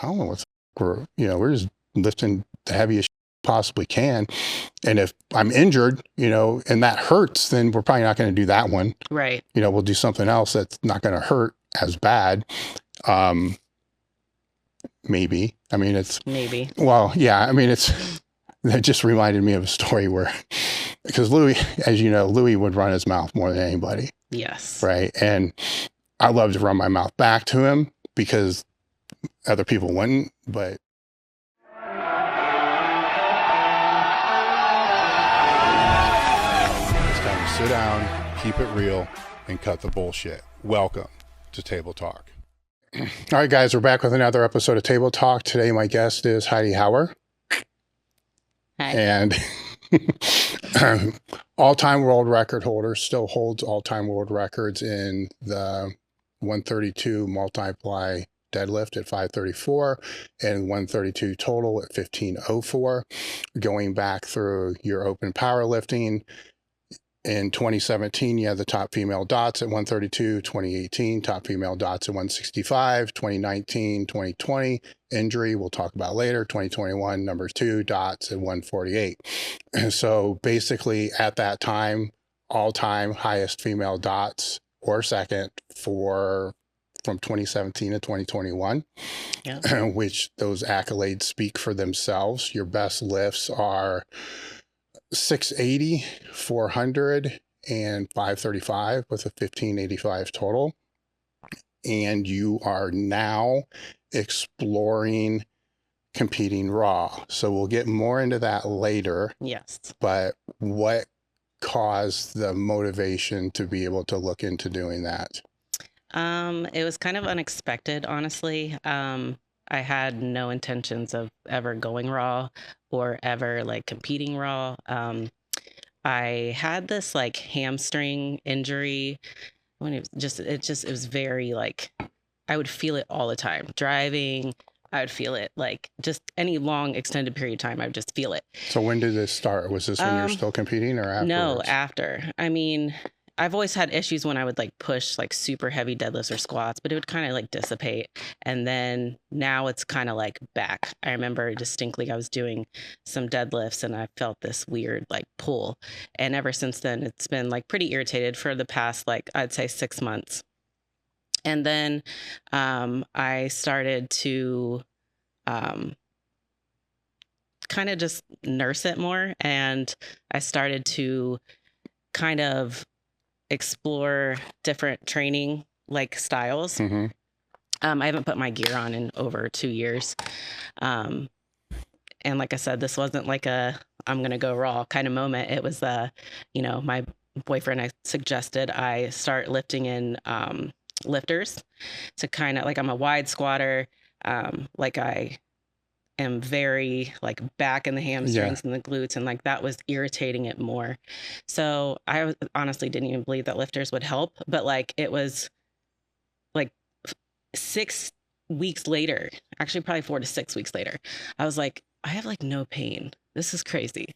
I don't know we're just lifting the heaviest possibly can. And if I'm injured, and that hurts, then we're probably not going to do that one. Right. We'll do something else that's not going to hurt as bad. Maybe. I mean, Maybe. Well, yeah. I mean, that just reminded me of a story where, because Louie, as you know, Louie would run his mouth more than anybody. Yes. Right. And I love to run my mouth back to him because other people wouldn't, but it's time to sit down, keep it real, and cut the bullshit. Welcome to Table Talk. All right, guys, we're back with another episode of Table Talk. Today, my guest is Heidi Howar. Hi. And all-time world record holder, still holds all-time world records in the 132 multiply deadlift at 534 and 132 total at 1504. Going back through your open powerlifting, in 2017, you had the top female dots at 132, 2018, top female dots at 165, 2019, 2020, injury, we'll talk about later, 2021, number 2, dots at 148. So basically at that time, all-time highest female dots or second from 2017 to 2021, yeah. Which those accolades speak for themselves. Your best lifts are 680, 400, and 535 with a 1585 total. And you are now exploring competing raw. So we'll get more into that later. Yes. But what caused the motivation to be able to look into doing that? It was kind of unexpected, honestly. I had no intentions of ever going raw or ever like competing raw. I had this like hamstring injury when it was very like, I would feel it all the time. Driving, I would feel it like just any long extended period of time. I would just feel it. So when did this start? Was this when you're still competing or afterwards? No, after. I mean, I've always had issues when I would like push like super heavy deadlifts or squats, but it would kind of like dissipate. And then now it's kind of like back. I remember distinctly I was doing some deadlifts and I felt this weird like pull. And ever since then, it's been like pretty irritated for the past, like, I'd say 6 months. And then I started to kind of just nurse it more. And I started to kind of explore different training like styles. Mm-hmm. I haven't put my gear on in over 2 years. And like I said, this wasn't like I'm going to go raw kind of moment. It was, my boyfriend, I suggested I start lifting in lifters to kind of like, I'm a wide squatter. Like I am very like back in the hamstrings and the glutes, and like that was irritating it more. So I honestly didn't even believe that lifters would help, but like it was like 6 weeks later, actually probably 4 to 6 weeks later, I was like, I have like no pain. This is crazy.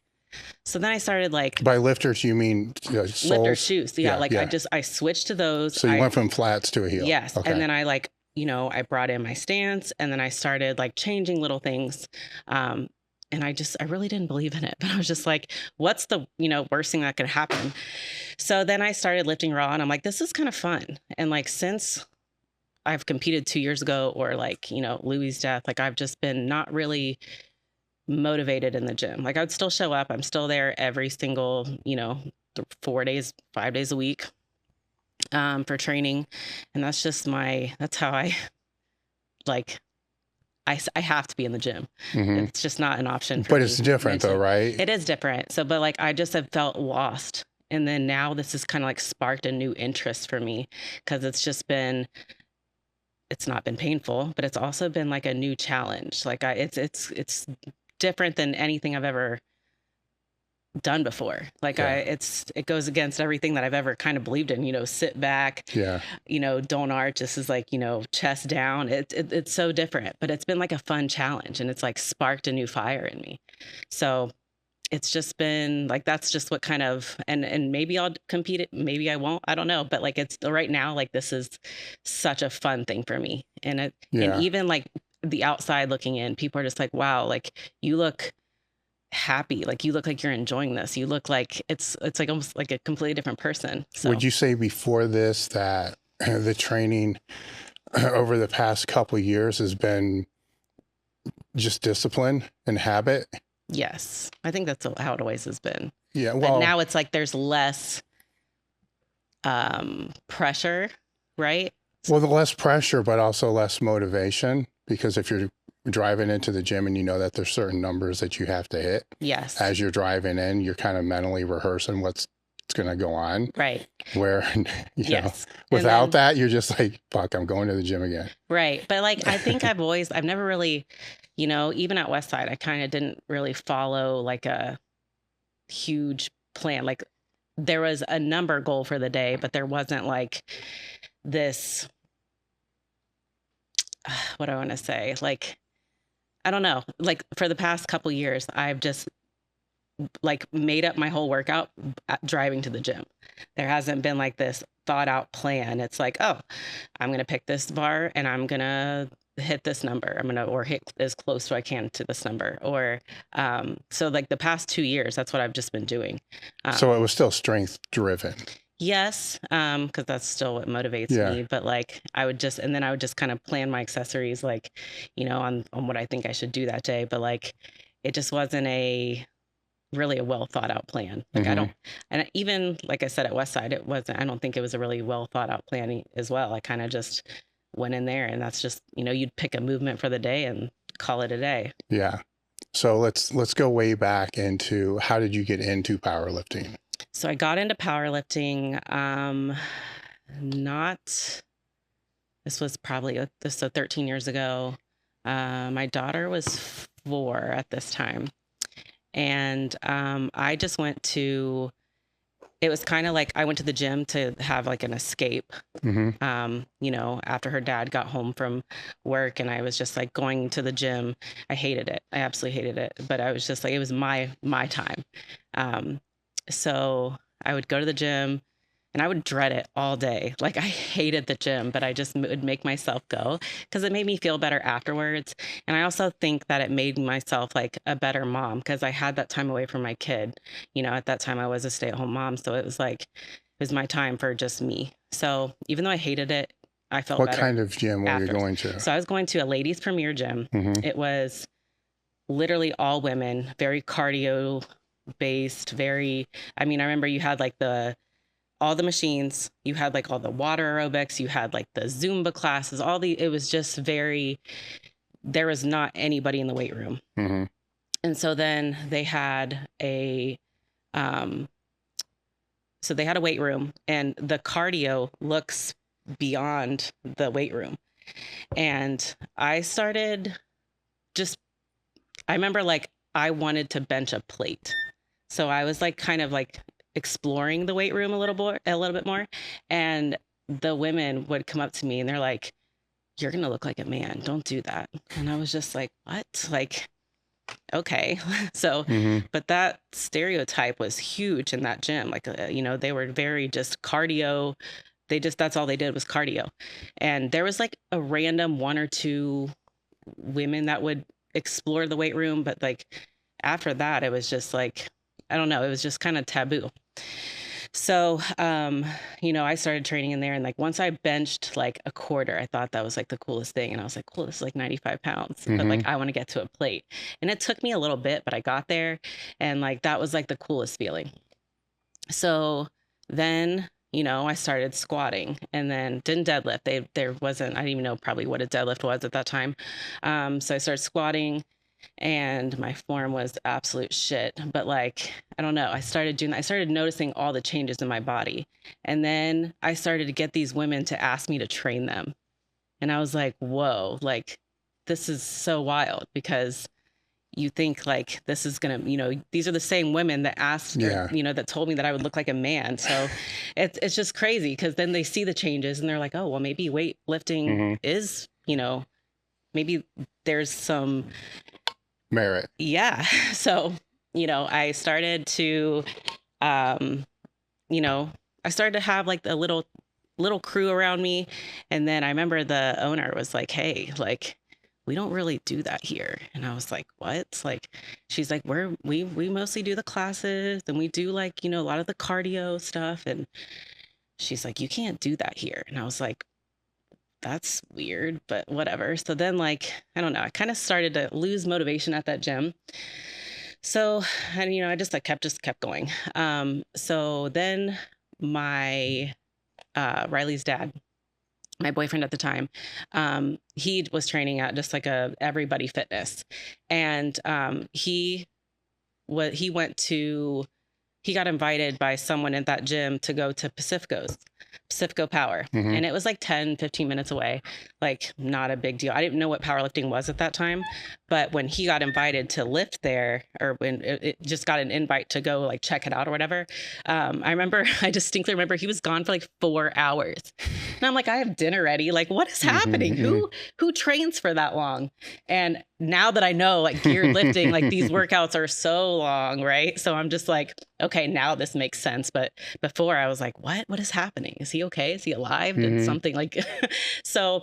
So then I started like, by lifters, you mean lifter shoes. Yeah. I switched to those. So you went from flats to a heel. Yes. Okay. And then I like, I brought in my stance and then I started like changing little things. And I really didn't believe in it, but I was just like, what's the, worst thing that could happen? So then I started lifting raw and I'm like, this is kind of fun. And like, since I've competed 2 years ago or like, Louie's death, like I've just been not really motivated in the gym. Like I would still show up. I'm still there every single, 4 days, 5 days a week. For training. And that's how I like, I have to be in the gym. Mm-hmm. It's just not an option for me. But it's different though, right? It is different. So, but like, I just have felt lost. And then now this has kind of like sparked a new interest for me because it's not been painful, but it's also been like a new challenge. Like it's different than anything I've ever done before. Like it goes against everything that I've ever kind of believed in, sit back, don't arch. This is like, chest down. It's so different, but it's been like a fun challenge and it's like sparked a new fire in me. So it's just been like, that's just what kind of, and maybe I'll compete it. Maybe I won't, I don't know. But like, it's right now, like, this is such a fun thing for me. And and even like the outside looking in, people are just like, wow, like you look happy, like you look like you're enjoying this, you look like it's like almost like a completely different person. So Would you say before this that the training over the past couple of years has been just discipline and habit? yes, I think that's how it always has been. Yeah, But well, now it's like there's less pressure, right? well, the less pressure, but also less motivation, because if you're driving into the gym and you know that there's certain numbers that you have to hit Yes. as you're driving in, you're kind of mentally rehearsing what's going to go on. Right. Where, Yes. without that, you're just like, fuck, I'm going to the gym again. Right. But like, I think I've never really, even at Westside, I kind of didn't really follow like a huge plan. Like there was a number goal for the day, but there wasn't like this, what do I want to say? Like, I don't know. Like for the past couple years, I've just like made up my whole workout driving to the gym. There hasn't been like this thought out plan. It's like, oh, I'm going to pick this bar and I'm going to hit this number. Or hit as close as I can to this number. Or, so like the past 2 years, that's what I've just been doing. So it was still strength driven. Yes. Cause that's still what motivates me. But like, I would just kind of plan my accessories, like, on what I think I should do that day. But like, it just wasn't really a well thought out plan. Like and even like I said at Westside, I don't think it was a really well thought out plan as well. I kind of just went in there and that's just, you'd pick a movement for the day and call it a day. Yeah. So let's go way back into, how did you get into powerlifting? So I got into powerlifting, this was probably 13 years ago. My daughter was 4 at this time. And I just it was kind of like I went to the gym to have like an escape, after her dad got home from work, and I was just like going to the gym. I hated it. I absolutely hated it. But I was just like, it was my time. So I would go to the gym and I would dread it all day. Like I hated the gym, but I just would make myself go because it made me feel better afterwards. And I also think that it made myself like a better mom because I had that time away from my kid. At that time I was a stay-at-home mom. So it was my time for just me. So even though I hated it, I felt better. What kind of gym were you going to? So I was going to a ladies' premier gym. It was literally all women, very cardio based, I remember you had like all the machines, you had like all the water aerobics, you had like the Zumba classes, it was just there was not anybody in the weight room. And so then they had a weight room, and the cardio looks beyond the weight room. And I remember like I wanted to bench a plate. So I was like kind of like exploring the weight room a little bit more. And the women would come up to me and they're like, "You're going to look like a man. Don't do that." And I was just like, what? Like, okay. So, but that stereotype was huge in that gym. Like, they were very just cardio. That's all they did was cardio. And there was like a random 1 or 2 women that would explore the weight room. But like after that, it was just like, I don't know, it was just kind of taboo. So, I started training in there, and like once I benched like a quarter, I thought that was like the coolest thing. And I was like, cool, this is like 95 pounds, but like I want to get to a plate. And it took me a little bit, but I got there, and like that was like the coolest feeling. So then, I started squatting, and then didn't deadlift. I didn't even know probably what a deadlift was at that time. So I started squatting, and my form was absolute shit. But like, I don't know, I started noticing all the changes in my body. And then I started to get these women to ask me to train them. And I was like, whoa, like this is so wild, because you think like this is gonna, these are the same women that asked, that told me that I would look like a man. So it's just crazy, because then they see the changes and they're like, oh, well, maybe weightlifting is, maybe there's some merit. Yeah. So, I started to, I started to have like a little crew around me. And then I remember the owner was like, hey, like, we don't really do that here. And I was like, what? Like, she's like, we mostly do the classes and we do like, you know, a lot of the cardio stuff. And she's like, you can't do that here. And I was like, that's weird, but whatever. So then, like, I don't know, I kind of started to lose motivation at that gym. So, and you know, I just like kept going. So then my Riley's dad, my boyfriend at the time, he was training at just like a Everybody Fitness, and he got invited by someone at that gym to go to Pacifico Power. Mhm. And it was like 10, 15 minutes away, like not a big deal. I didn't know what powerlifting was at that time, but when he got invited to lift there, or when it just got an invite to go like check it out or whatever, I distinctly remember he was gone for like 4 hours. And I'm like, I have dinner ready. Like, what is happening? Who trains for that long? And now that I know, like, geared lifting, like these workouts are so long, right? So I'm just like, okay, now this makes sense. But before I was like, what is happening? Is he okay? Is he alive? Did something like, so,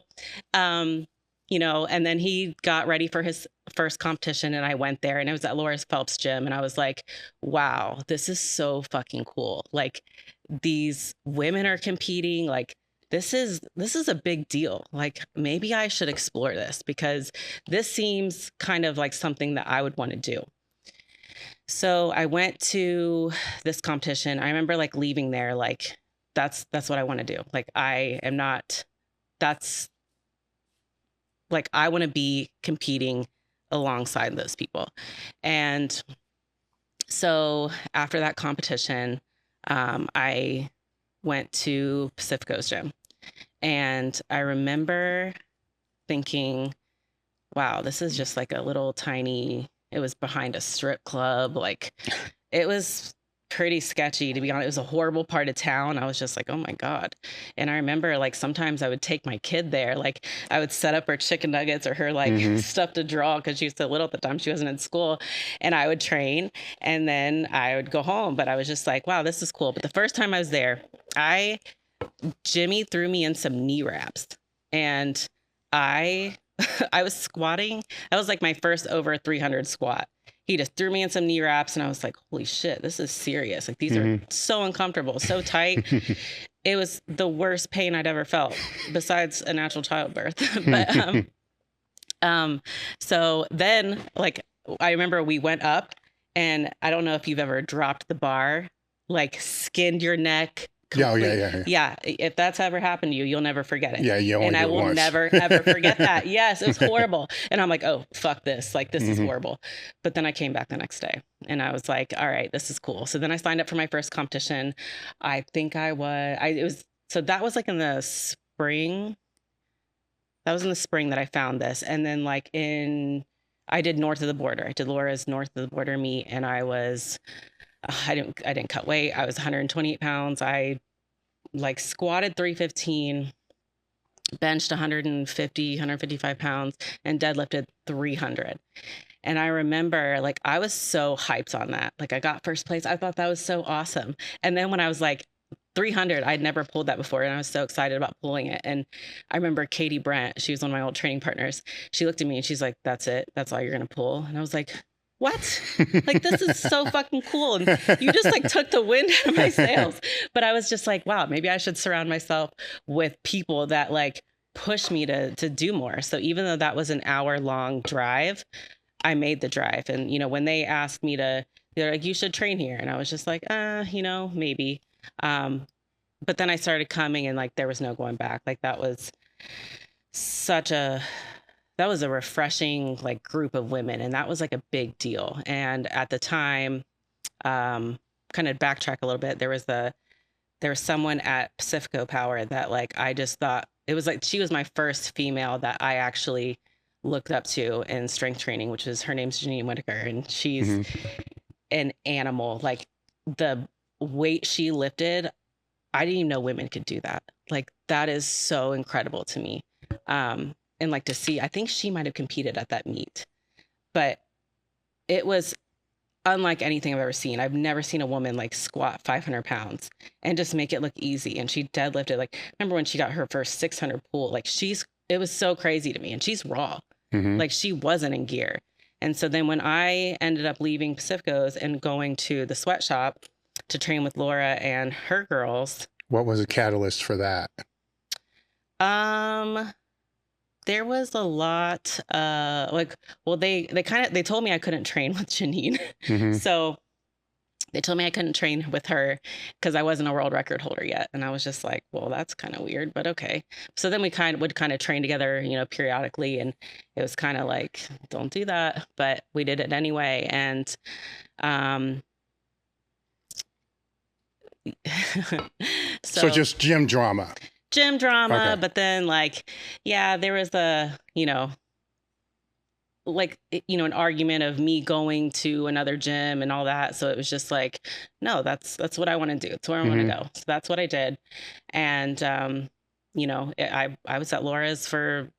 you know, and then he got ready for his first competition and I went there and it was at Laura's Phelps gym. And I was like, wow, this is so fucking cool. Like, these women are competing, like, this is a big deal. Like, maybe I should explore this because this seems kind of like something that I would want to do. So I went to this competition. I remember like leaving there, like, that's what I want to do. Like, I want to be competing alongside those people. And so after that competition, I went to Pacifico's gym. And I remember thinking, wow, this is just like a little tiny, it was behind a strip club. Like, it was pretty sketchy, to be honest. It was a horrible part of town. I was just like, oh my God. And I remember like sometimes I would take my kid there. Like, I would set up her chicken nuggets or her like stuff to draw because she was so little at the time. She wasn't in school. And I would train and then I would go home. But I was just like, wow, this is cool. But the first time I was there, Jimmy threw me in some knee wraps and I was squatting. That was like my first over 300 squat. He just threw me in some knee wraps and I was like, holy shit, this is serious. Like, these are so uncomfortable, so tight. It was the worst pain I'd ever felt besides a natural childbirth. But, so then like, I remember we went up and I don't know if you've ever dropped the bar, like skinned your neck. Yeah. If that's ever happened to you, you'll never forget it. Yeah, you only and I will once. never, ever forget that. Yes, it was horrible. And I'm like, oh, fuck this. Like, this is horrible. But then I came back the next day and I was like, all right, this is cool. So then I signed up for my first competition. I think that was like in the spring. That was in the spring that I found this. And then like I did North of the Border. I did Laura's North of the Border meet and I didn't cut weight. I was 128 pounds. I like squatted 315, benched 155 pounds and deadlifted 300. And I remember like, I was so hyped on that. Like, I got first place. I thought that was so awesome. And then when I was like 300, I'd never pulled that before. And I was so excited about pulling it. And I remember Katie Brent, she was one of my old training partners. She looked at me and she's like, that's it. That's all you're going to pull. And I was like, what? Like, this is so fucking cool. And you just like took the wind out of my sails. But I was just like, wow, maybe I should surround myself with people that like push me to do more. So even though that was an hour-long drive, I made the drive. And, you know, when they asked me they're like, you should train here. And I was just like, you know, maybe. But then I started coming and like, there was no going back. Like, that was a refreshing like group of women. And that was like a big deal. And at the time, kind of backtrack a little bit, there was someone at Pacifico Power that like, I just thought it was like, she was my first female that I actually looked up to in strength training, which is, her name's Janine Whitaker. And she's an animal. Like, the weight she lifted, I didn't even know women could do that. Like, that is so incredible to me. And like, to see, I think she might have competed at that meet, but it was unlike anything I've ever seen. I've never seen a woman like squat 500 pounds and just make it look easy. And she deadlifted, like, remember when she got her first 600 pull, like it was so crazy to me, and she's raw. Like she wasn't in gear. And so then when I ended up leaving Pacificos and going to the sweatshop to train with Laura and her girls. What was a catalyst for that? There was a lot, they told me I couldn't train with Janine. So they told me I couldn't train with her because I wasn't a world record holder yet. And I was just like, well, that's kind of weird, but okay. So then we would train together, you know, periodically. And it was kind of like, don't do that. But we did it anyway. And, so just gym drama. Okay. But then there was an argument of me going to another gym and all that. So it was just like, no, that's what I want to do. It's where I want to go. So that's what I did. And, I was at Laura's for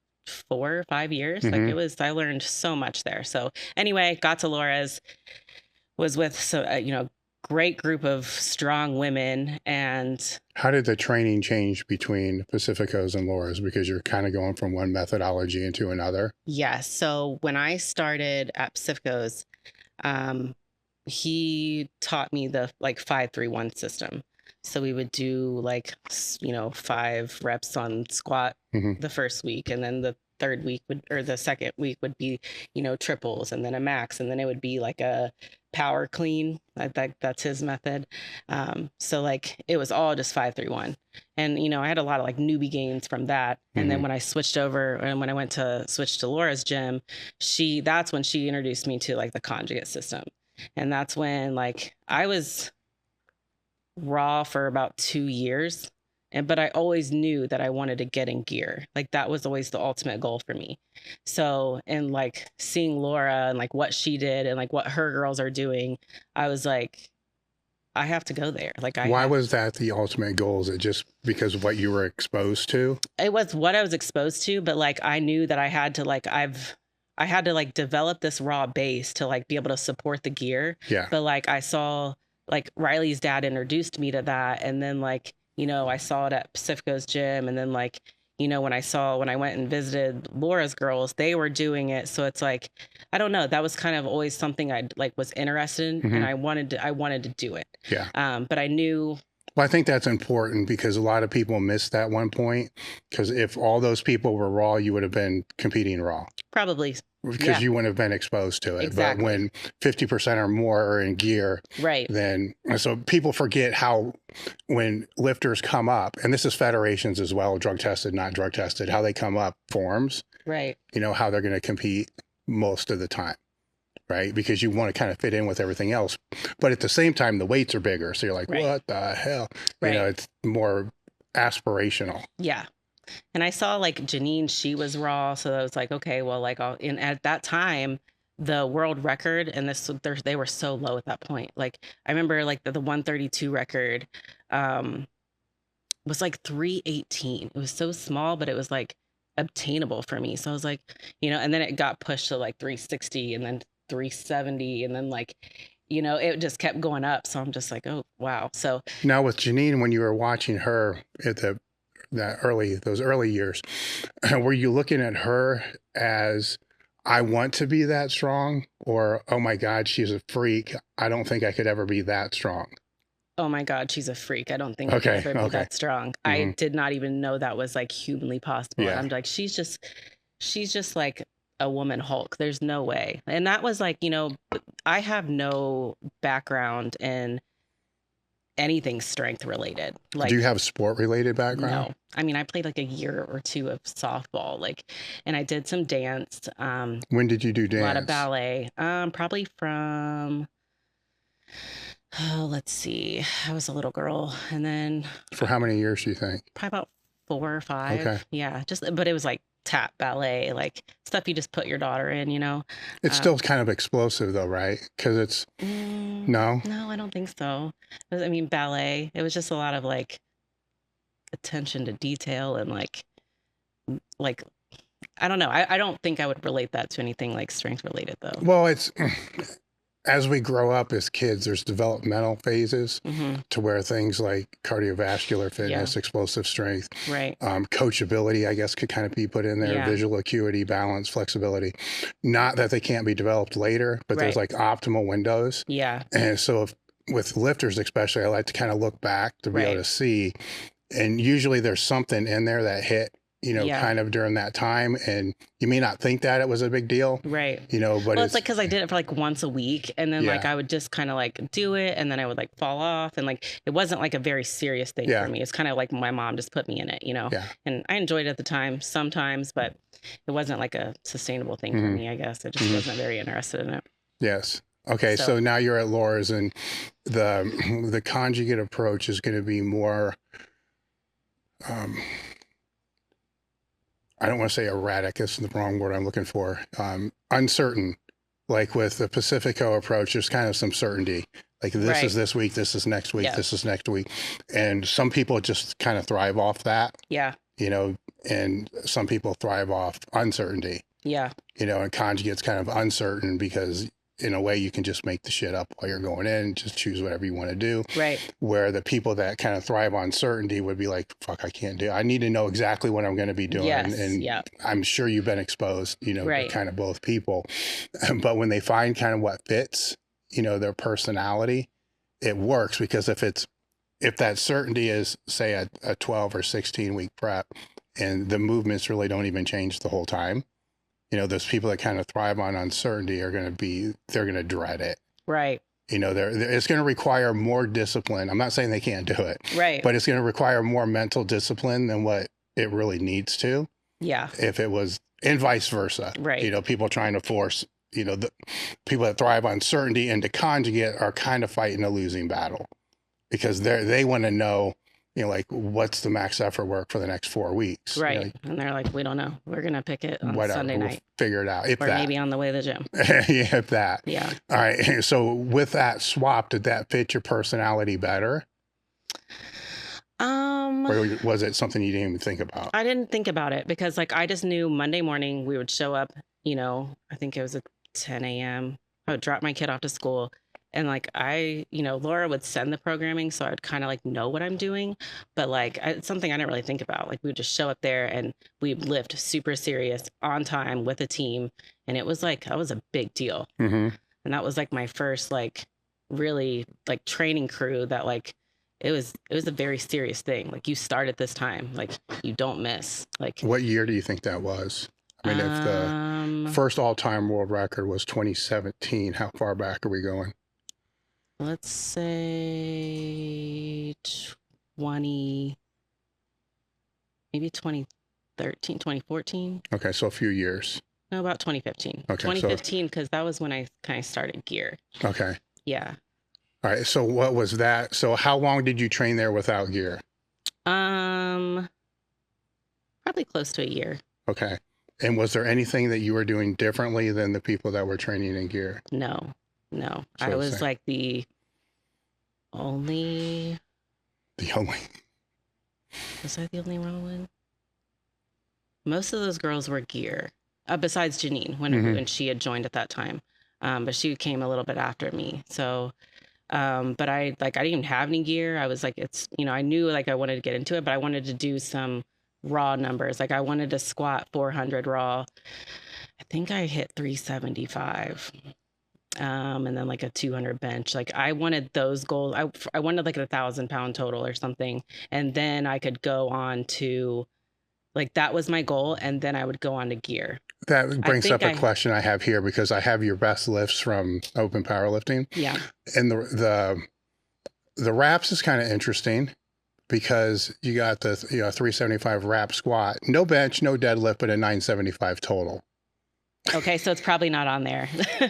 4 or 5 years. I learned so much there. So anyway, got to Laura's, was with, great group of strong women. And how did the training change between Pacificos and Laura's? Because you're kind of going from one methodology into another. Yes. So when I started at Pacificos, he taught me the 5-3-1 system. So we would do 5 reps on squat the first week, and then the second week would be, triples, and then a max, and then it would be like a power clean. That's his method. So it was all just 5-3-1. And, I had a lot of newbie gains from that. And then when I switched over and when I went to switch to Laura's gym, that's when she introduced me to the conjugate system. And that's when I was raw for about 2 years. But I always knew that I wanted to get in gear. That was always the ultimate goal for me. So, and seeing Laura and what she did and what her girls are doing, I was like, I have to go there. Why was that the ultimate goal? Is it just because of what you were exposed to? It was what I was exposed to, but I knew that I had to I had to develop this raw base to be able to support the gear. Yeah. But I saw Riley's dad introduced me to that, and then I saw it at Pacifico's gym. And then when I went and visited Laura's girls, they were doing it. So it's I don't know, that was kind of always something I was interested in, and I wanted to do it. Yeah. But I knew. Well, I think that's important because a lot of people miss that one point, because if all those people were raw, you would have been competing raw. Probably. Because you wouldn't have been exposed to it. Exactly. But when 50% or more are in gear, right, then so people forget how when lifters come up, and this is federations as well, drug tested, not drug tested, how they come up forms, right? How they're going to compete most of the time, right? Because you want to kind of fit in with everything else, but at the same time, the weights are bigger, so you're like, what the hell? Right. It's more aspirational. Yeah. And I saw Janine, she was raw. So I was like, okay, well, and at that time, the world record, and they were so low at that point. I remember the 132 record was 318. It was so small, but it was obtainable for me. So I was like, and then it got pushed to 360 and then 370. And then it just kept going up. So I'm just like, oh, wow. So now with Janine, when you were watching her at those early years, were you looking at her as, I want to be that strong, or, oh my God, she's a freak, I don't think I could ever be that strong? Oh my God, she's a freak, I don't think I could ever be that strong. I did not even know that was humanly possible. Yeah. I'm like, she's just a woman Hulk. There's no way. And that was I have no background in anything strength related. Do you have sport related background? No. I mean, I played a year or 2 of softball, and I did some dance. When did you do dance? A lot of ballet. Probably from, let's see, I was a little girl, and then. For how many years do you think? Probably about 4 or 5. Okay. Yeah. But it was tap ballet, stuff you just put your daughter in, It's still kind of explosive though, right? Because it's no, I don't think so. I mean, ballet, it was just a lot of attention to detail and I don't know. I don't think I would relate that to anything strength related though. Well, as we grow up as kids, there's developmental phases Mm-hmm. to where things like cardiovascular fitness, explosive strength, Right. coachability, I guess, could kind of be put in there, Yeah. visual acuity, balance, flexibility. Not that they can't be developed later, but there's like optimal windows. Yeah. And so with lifters especially, I like to kind of look back to be able to see. And usually there's something in there that hit, kind of during that time. And you may not think that it was a big deal. Right. But well, it's like, cause I did it for like once a week, and then like I would just kind of like do it, and then I would like fall off, and like it wasn't like a very serious thing for me. It's kind of like my mom just put me in it, and I enjoyed it at the time sometimes, but it wasn't like a sustainable thing for me, I guess. I just wasn't very interested in it. Yes. Okay. So now you're at Laura's, and the conjugate approach is going to be more, I don't want to say erratic, that's the wrong word I'm looking for. Uncertain. Like with the Pacifico approach, there's kind of some certainty. Like this is this week, this is next week, this is next week. And some people just kind of thrive off that. Yeah. And some people thrive off uncertainty. Yeah. And conjugate's kind of uncertain because in a way you can just make the shit up while you're going in, just choose whatever you want to do. Right. Where the people that kind of thrive on certainty would be like, fuck, I can't do it. I need to know exactly what I'm going to be doing. And I'm sure you've been exposed, to kind of both people. But when they find kind of what fits, their personality, it works, because if that certainty is, say, a 12 or 16 week prep and the movements really don't even change the whole time, those people that kind of thrive on uncertainty they're going to dread it. Right. It's going to require more discipline. I'm not saying they can't do it. Right. But it's going to require more mental discipline than what it really needs to. Yeah. If it was, and vice versa. Right. People trying to force, the people that thrive on certainty into conjugate are kind of fighting a losing battle, because they want to know, like, what's the max effort work for the next 4 weeks? Right. And they're like, we don't know. We're going to pick it on Sunday night. We'll figure it out. Or maybe on the way to the gym. Yeah, if that. Yeah. All right. So with that swap, did that fit your personality better? Or was it something you didn't even think about? I didn't think about it, because like I just knew Monday morning we would show up, I think it was at 10 a.m. I would drop my kid off to school. And like Laura would send the programming, so I would kind of like know what I'm doing. But like it's something I didn't really think about. Like we would just show up there and we'd lift super serious on time with a team. And it was like, that was a big deal. Mm-hmm. And that was like my first like really like training crew that like, it was a very serious thing. Like you start at this time, like you don't miss. Like what year do you think that was? I mean, if the first all-time world record was 2017, how far back are we going? Let's say 20, maybe 2013, 2014. Okay, so a few years. No, about 2015. Okay, 2015, because that was when I kind of started gear. Okay. Yeah. All right, so what was that? So how long did you train there without gear? Probably close to a year. Okay. And was there anything that you were doing differently than the people that were training in gear? No. So I was like the only. Was I the only one? Most of those girls were gear, besides Janine when she had joined at that time. But she came a little bit after me. So, but I didn't even have any gear. I was like, I knew like I wanted to get into it, but I wanted to do some raw numbers. Like I wanted to squat 400 raw. I think I hit 375. And then like a 200 bench. Like I wanted those goals. I wanted like 1,000 pound total or something. And then I could go on to like, that was my goal. And then I would go on to gear. That brings up a question I have here, because I have your best lifts from open powerlifting. Yeah. And the wraps is kind of interesting, because you got the 375 wrap squat, no bench, no deadlift, but a 975 total. Okay, so it's probably not on there.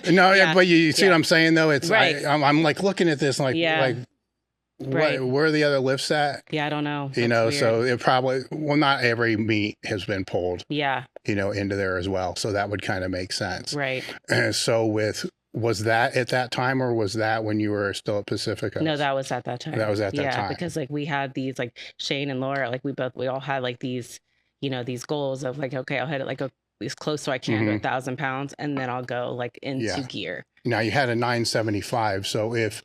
No, yeah, but you see what I'm saying, though? It's right. I'm like looking at this like where are the other lifts at? Yeah, I don't know. That's so it probably, not every meet has been pulled. Yeah. Into there as well. So that would kind of make sense. Right. And so was that at that time, or was that when you were still at Pacifica? No, that was at that time. That was at that time. Yeah, because like we had these, like Shane and Laura, like we all had like these, these goals of like, okay, I'll hit it like as close so I can to 1,000 pounds, and then I'll go like into gear. Now you had a 975, so if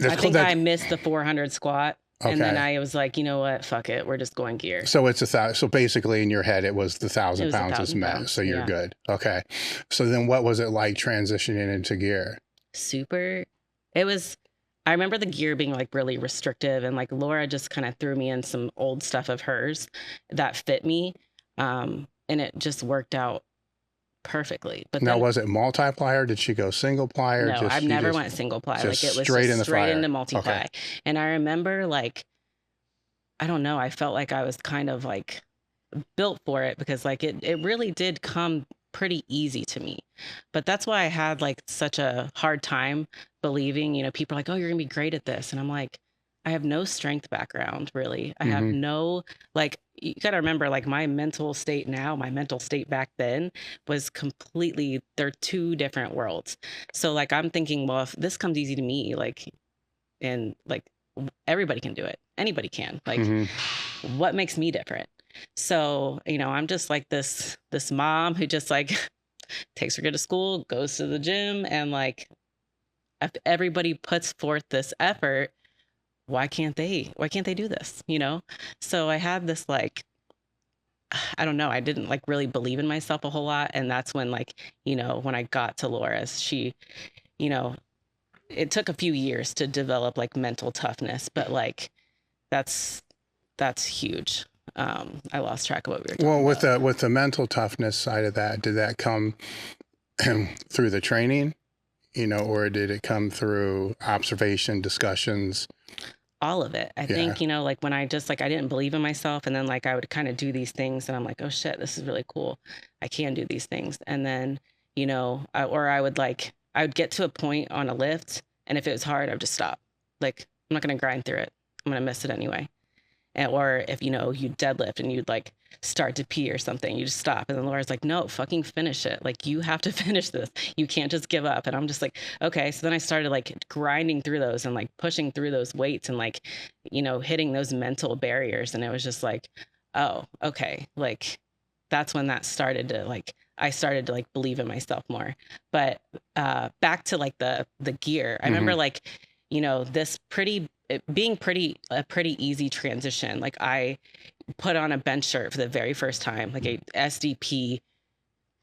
I think I missed the 400 squat. Okay. And then I was like, you know what? Fuck it. We're just going gear. So it's so basically in your head, it was the 1,000 pounds is met. So you're good. Okay. So then what was it like transitioning into gear? Super. I remember the gear being like really restrictive, and like Laura just kind of threw me in some old stuff of hers that fit me. And it just worked out perfectly. But now, was it multiply, or did she go single ply? No, I've never went single ply. Like it was straight into multiply. Okay. And I remember like, I don't know, I felt like I was kind of like built for it, because like it really did come pretty easy to me. But that's why I had like such a hard time believing, you know, people are like, oh, you're gonna be great at this. And I'm like, I have no strength background, really. I have no, like, you got to remember, like, my mental state now, my mental state back then was completely, they're two different worlds. So, like, I'm thinking, well, if this comes easy to me, like, and like, everybody can do it. Anybody can. Like, what makes me different? So, you know, I'm just like this mom who just like takes her kid to school, goes to the gym, and like, if everybody puts forth this effort, why can't they do this? You know? So I had this like, I don't know, I didn't like really believe in myself a whole lot. And that's when like, you know, when I got to Laura's, she, you know, it took a few years to develop like mental toughness, but like, that's huge. I lost track of what we were talking about. With the mental toughness side of that, did that come through the training, you know, or did it come through observation, discussions? All of it. I think, you know, like when I just like, I didn't believe in myself, and then like I would kind of do these things and I'm like, oh shit, this is really cool. I can do these things. And then, you know, I would get to a point on a lift, and if it was hard, I would just stop. Like, I'm not going to grind through it. I'm going to miss it anyway. Or if, you know, you deadlift and you'd like start to pee or something, you just stop. And then Laura's like, no, fucking finish it. Like, you have to finish this. You can't just give up. And I'm just like, okay. So then I started like grinding through those and like pushing through those weights and like, you know, hitting those mental barriers. And it was just like, oh, okay. Like, that's when that started to like, I started to like believe in myself more. But back to like the gear, I remember like, you know, being a pretty easy transition. Like, I put on a bench shirt for the very first time, like a SDP.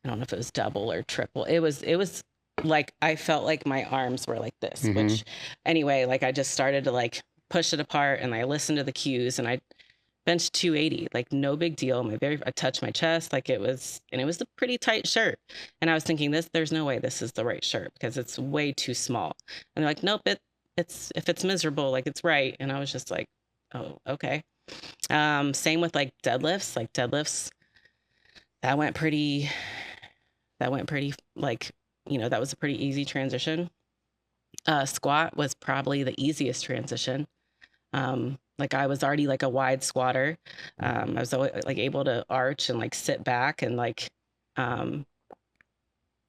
I don't know if it was double or triple. It was like, I felt like my arms were like this, which anyway, like I just started to like push it apart, and I listened to the cues, and I benched 280, like no big deal. I touched my chest, like it was a pretty tight shirt. And I was thinking, there's no way this is the right shirt, because it's way too small. And they're like, nope, if it's miserable, like it's right. And I was just like, oh, okay. Same with like deadlifts, that went pretty like, you know, that was a pretty easy transition. Squat was probably the easiest transition. Like I was already like a wide squatter. I was always like able to arch and like sit back and like,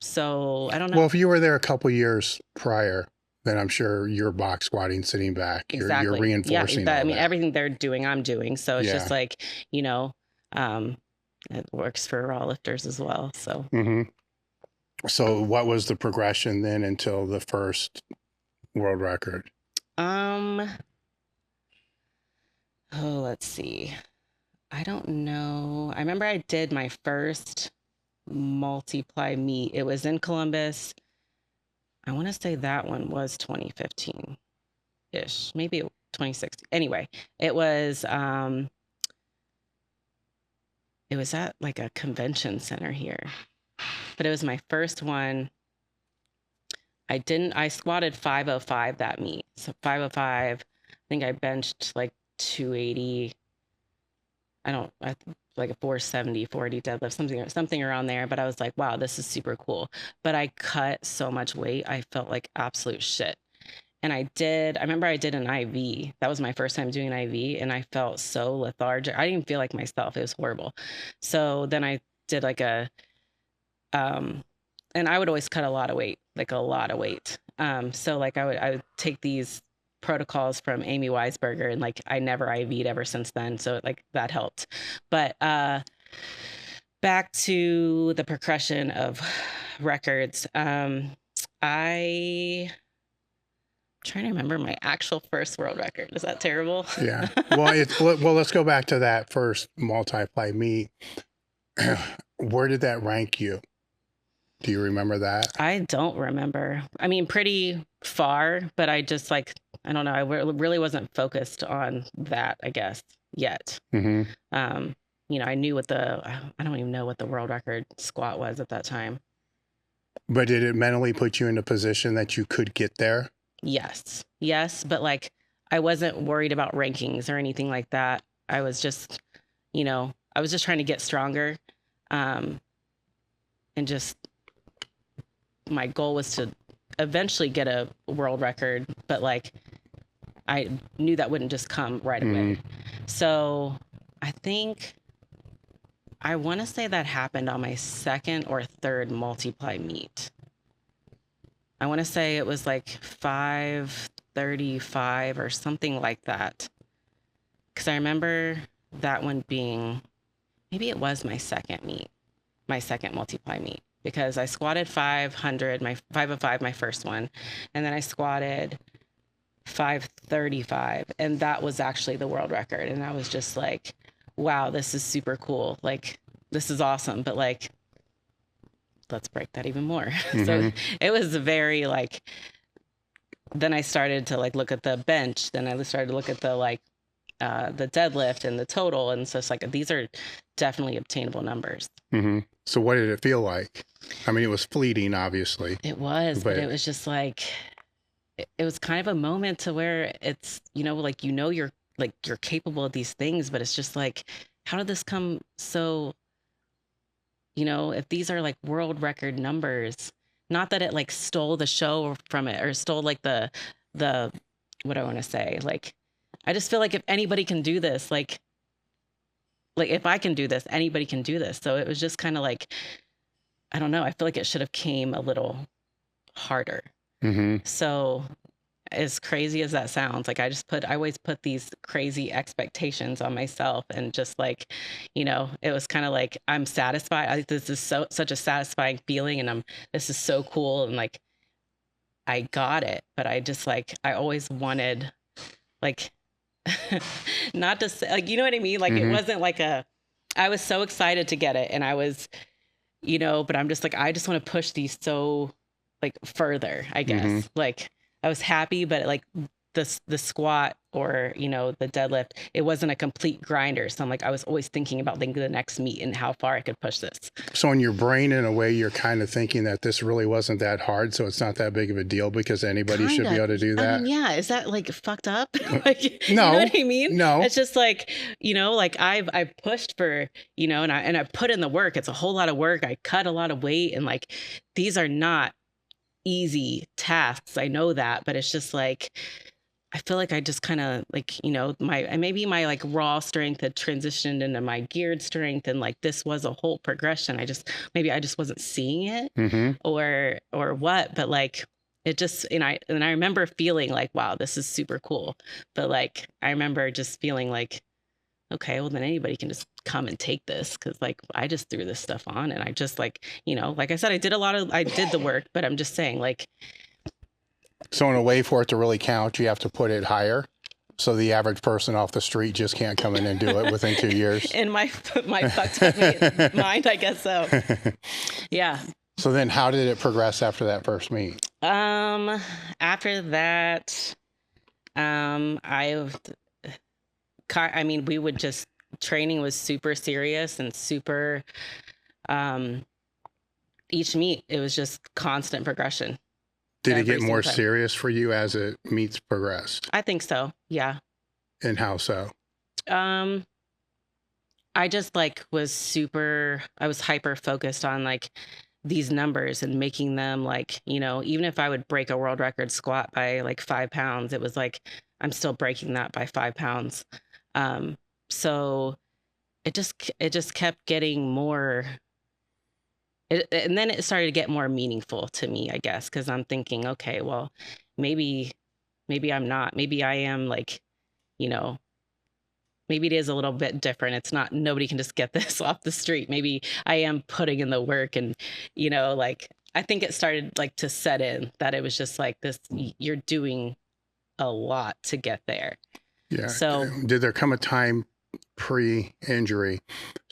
so I don't know. Well, if you were there a couple years prior, then I'm sure you're box squatting, sitting back. Exactly. You're reinforcing that. I mean, everything they're doing, I'm doing. So it's just like, you know, it works for raw lifters as well. So. So what was the progression then until the first world record? Oh, let's see. I don't know. I remember I did my first multiply meet. It was in Columbus. I want to say that one was 2015-ish, maybe 2016. Anyway, it was at like a convention center here, but it was my first one. I squatted 505 that meet. So 505, I think I benched like 280. Like a 470, 480 deadlift, something around there. But I was like, wow, this is super cool. But I cut so much weight, I felt like absolute shit. And I remember I did an IV. That was my first time doing an IV, and I felt so lethargic. I didn't even feel like myself. It was horrible. So then I did like and I would always cut a lot of weight, like a lot of weight. So like I would take these protocols from Amy Weisberger, and like I never IV'd ever since then, so like that helped. But back to the progression of records. I trying to remember my actual first world record. Is that terrible? Yeah. Well, let's go back to that first multiply meet. Where did that rank you? Do you remember that? I don't remember. I mean, pretty far, but I just like, I don't know. I really wasn't focused on that, I guess, yet. Mm-hmm. I knew I don't even know what the world record squat was at that time. But did it mentally put you in a position that you could get there? Yes. But like, I wasn't worried about rankings or anything like that. I was just, I was just trying to get stronger. And just, my goal was to eventually get a world record, but like, I knew that wouldn't just come right away. So I want to say that happened on my second or third multiply meet. I want to say it was like 5:35 or something like that. Because I remember that one being, maybe it was my second multiply meet. Because I squatted 500, my 505, my first one. And then I squatted 535. And that was actually the world record. And I was just like, wow, this is super cool. Like, this is awesome. But like, let's break that even more. So it was very like, then I started to like look at the bench. Then I started to look at the like the deadlift and the total. And so it's like, these are definitely obtainable numbers. So what did it feel like? I mean, it was fleeting, obviously. It was, but it was just like, it was kind of a moment to where it's, like, you're capable of these things, but it's just like, how did this come so, if these are like world record numbers, not that it like stole the show from it or stole like the, what I want to say, like, I just feel like if anybody can do this, like if I can do this, anybody can do this. So it was just kind of like, I don't know. I feel like it should have came a little harder. So as crazy as that sounds, like I always put these crazy expectations on myself, and just like, it was kind of like, I'm satisfied. This is such a satisfying feeling, and this is so cool. And like, I got it, but I just like, I always wanted like, not to say like, you know what I mean? Like, it wasn't like I was so excited to get it, and I was, but I'm just like, I just want to push these so like further, I guess. Like, I was happy, but like the squat or, the deadlift, it wasn't a complete grinder. So I'm like, I was always thinking about the next meet and how far I could push this. So in your brain, in a way, you're kind of thinking that this really wasn't that hard. So it's not that big of a deal because anybody should be able to do that. Yeah. Is that like fucked up? Like, no, you know what I mean? No, it's just like, like I've pushed for, and I put in the work. It's a whole lot of work. I cut a lot of weight, and like, these are not easy tasks. I know that, but it's just like, I feel like I just kind of like, maybe my like raw strength had transitioned into my geared strength. And like, this was a whole progression. I just wasn't seeing it or what, but like, it just, and I remember feeling like, wow, this is super cool. But like, I remember just feeling like, okay, well then anybody can just come and take this. Cause like, I just threw this stuff on, and I just like, like I said, I did the work, but I'm just saying like. So in a way for it to really count, you have to put it higher. So the average person off the street just can't come in and do it within 2 years. In my fucked up mind, I guess so. Yeah. So then how did it progress after that first meet? After that, we would just, training was super serious and super, each meet, it was just constant progression. Did it get more serious for you as it meets progressed? I think so. Yeah. And how so? I just like I was hyper focused on like these numbers and making them like, even if I would break a world record squat by like 5 pounds, it was like, I'm still breaking that by 5 pounds. So it just kept getting more. And then it started to get more meaningful to me, I guess, because I'm thinking, okay, well, maybe I'm not. Maybe I am like, maybe it is a little bit different. It's not, nobody can just get this off the street. Maybe I am putting in the work and, like, I think it started like to set in that it was just like this, you're doing a lot to get there. Yeah. So did there come a time pre-injury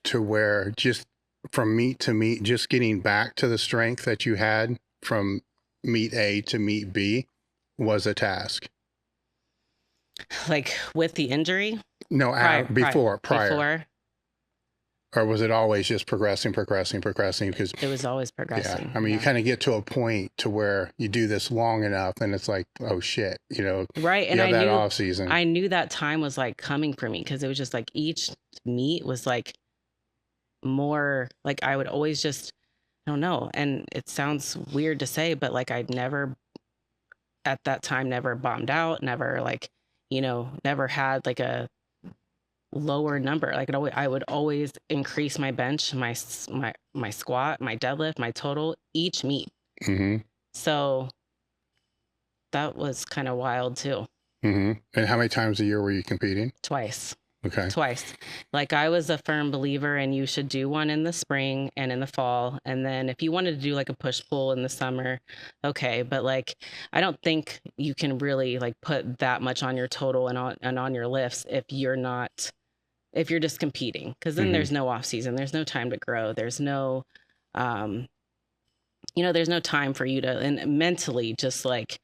to where just from meet to meet, just getting back to the strength that you had from meet A to meet B was a task? like with the injury? No, prior. Before. Or was it always just progressing? Because it was always progressing. Yeah, I mean, you kind of get to a point to where you do this long enough, and it's like, oh shit, right? And that off season. I knew that time was like coming for me because it was just like each meet was like more like I would always just, I don't know, and it sounds weird to say, but like I'd never at that time never bombed out, never like never had like a lower number. Like I would always increase my bench, my squat, my deadlift, my total each meet. Mm-hmm. So that was kind of wild too. Mm-hmm. And how many times a year were you competing? Twice. Okay. Twice. Like I was a firm believer and you should do one in the spring and in the fall. And then if you wanted to do like a push pull in the summer, okay. But like, I don't think you can really like put that much on your total and on your lifts if you're just competing, because then there's no off season. There's no time to grow. There's no, there's no time for you to, and mentally just like,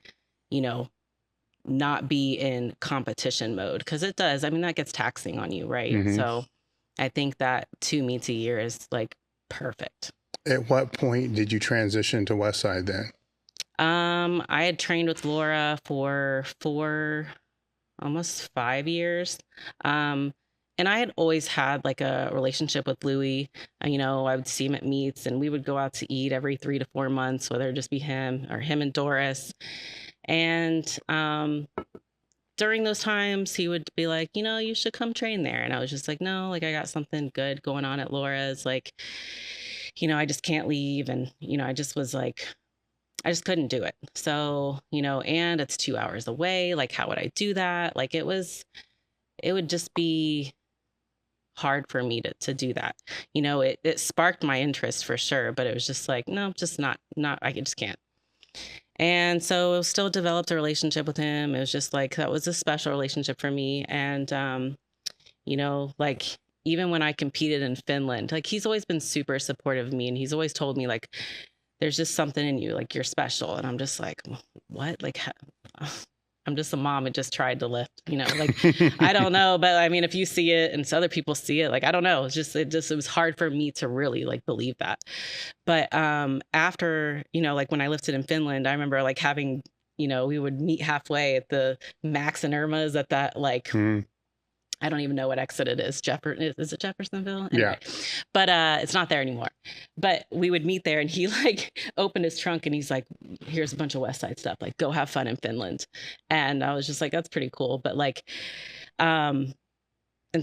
not be in competition mode, because it does. I mean, that gets taxing on you, right? Mm-hmm. So I think that 2 meets a year is like perfect. At what point did you transition to Westside then? I had trained with Laura for almost 5 years. And I had always had like a relationship with Louie. I would see him at meets and we would go out to eat every 3 to 4 months, whether it just be him or him and Doris. And during those times, he would be like, you should come train there. And I was just like, no, like I got something good going on at Laura's. Like, I just can't leave. And, I just was like, I just couldn't do it. So, and it's 2 hours away. Like, how would I do that? Like it would just be hard for me to do that. It sparked my interest for sure, but it was just like, no, just not, I just can't. And so still developed a relationship with him. It was just like, that was a special relationship for me. And, like even when I competed in Finland, like he's always been super supportive of me. And he's always told me like, there's just something in you, like you're special. And I'm just like, what? Like, I'm just a mom who just tried to lift, like, I don't know. But I mean, if you see it and other people see it, like, I don't know. It was hard for me to really like believe that. But after, like when I lifted in Finland, I remember like having, we would meet halfway at the Max and Irma's at that, like, I don't even know what exit it is. Is it Jeffersonville? Anyway. Yeah. But it's not there anymore. But we would meet there and he like opened his trunk and he's like, here's a bunch of Westside stuff. Like, go have fun in Finland. And I was just like, that's pretty cool. But like, and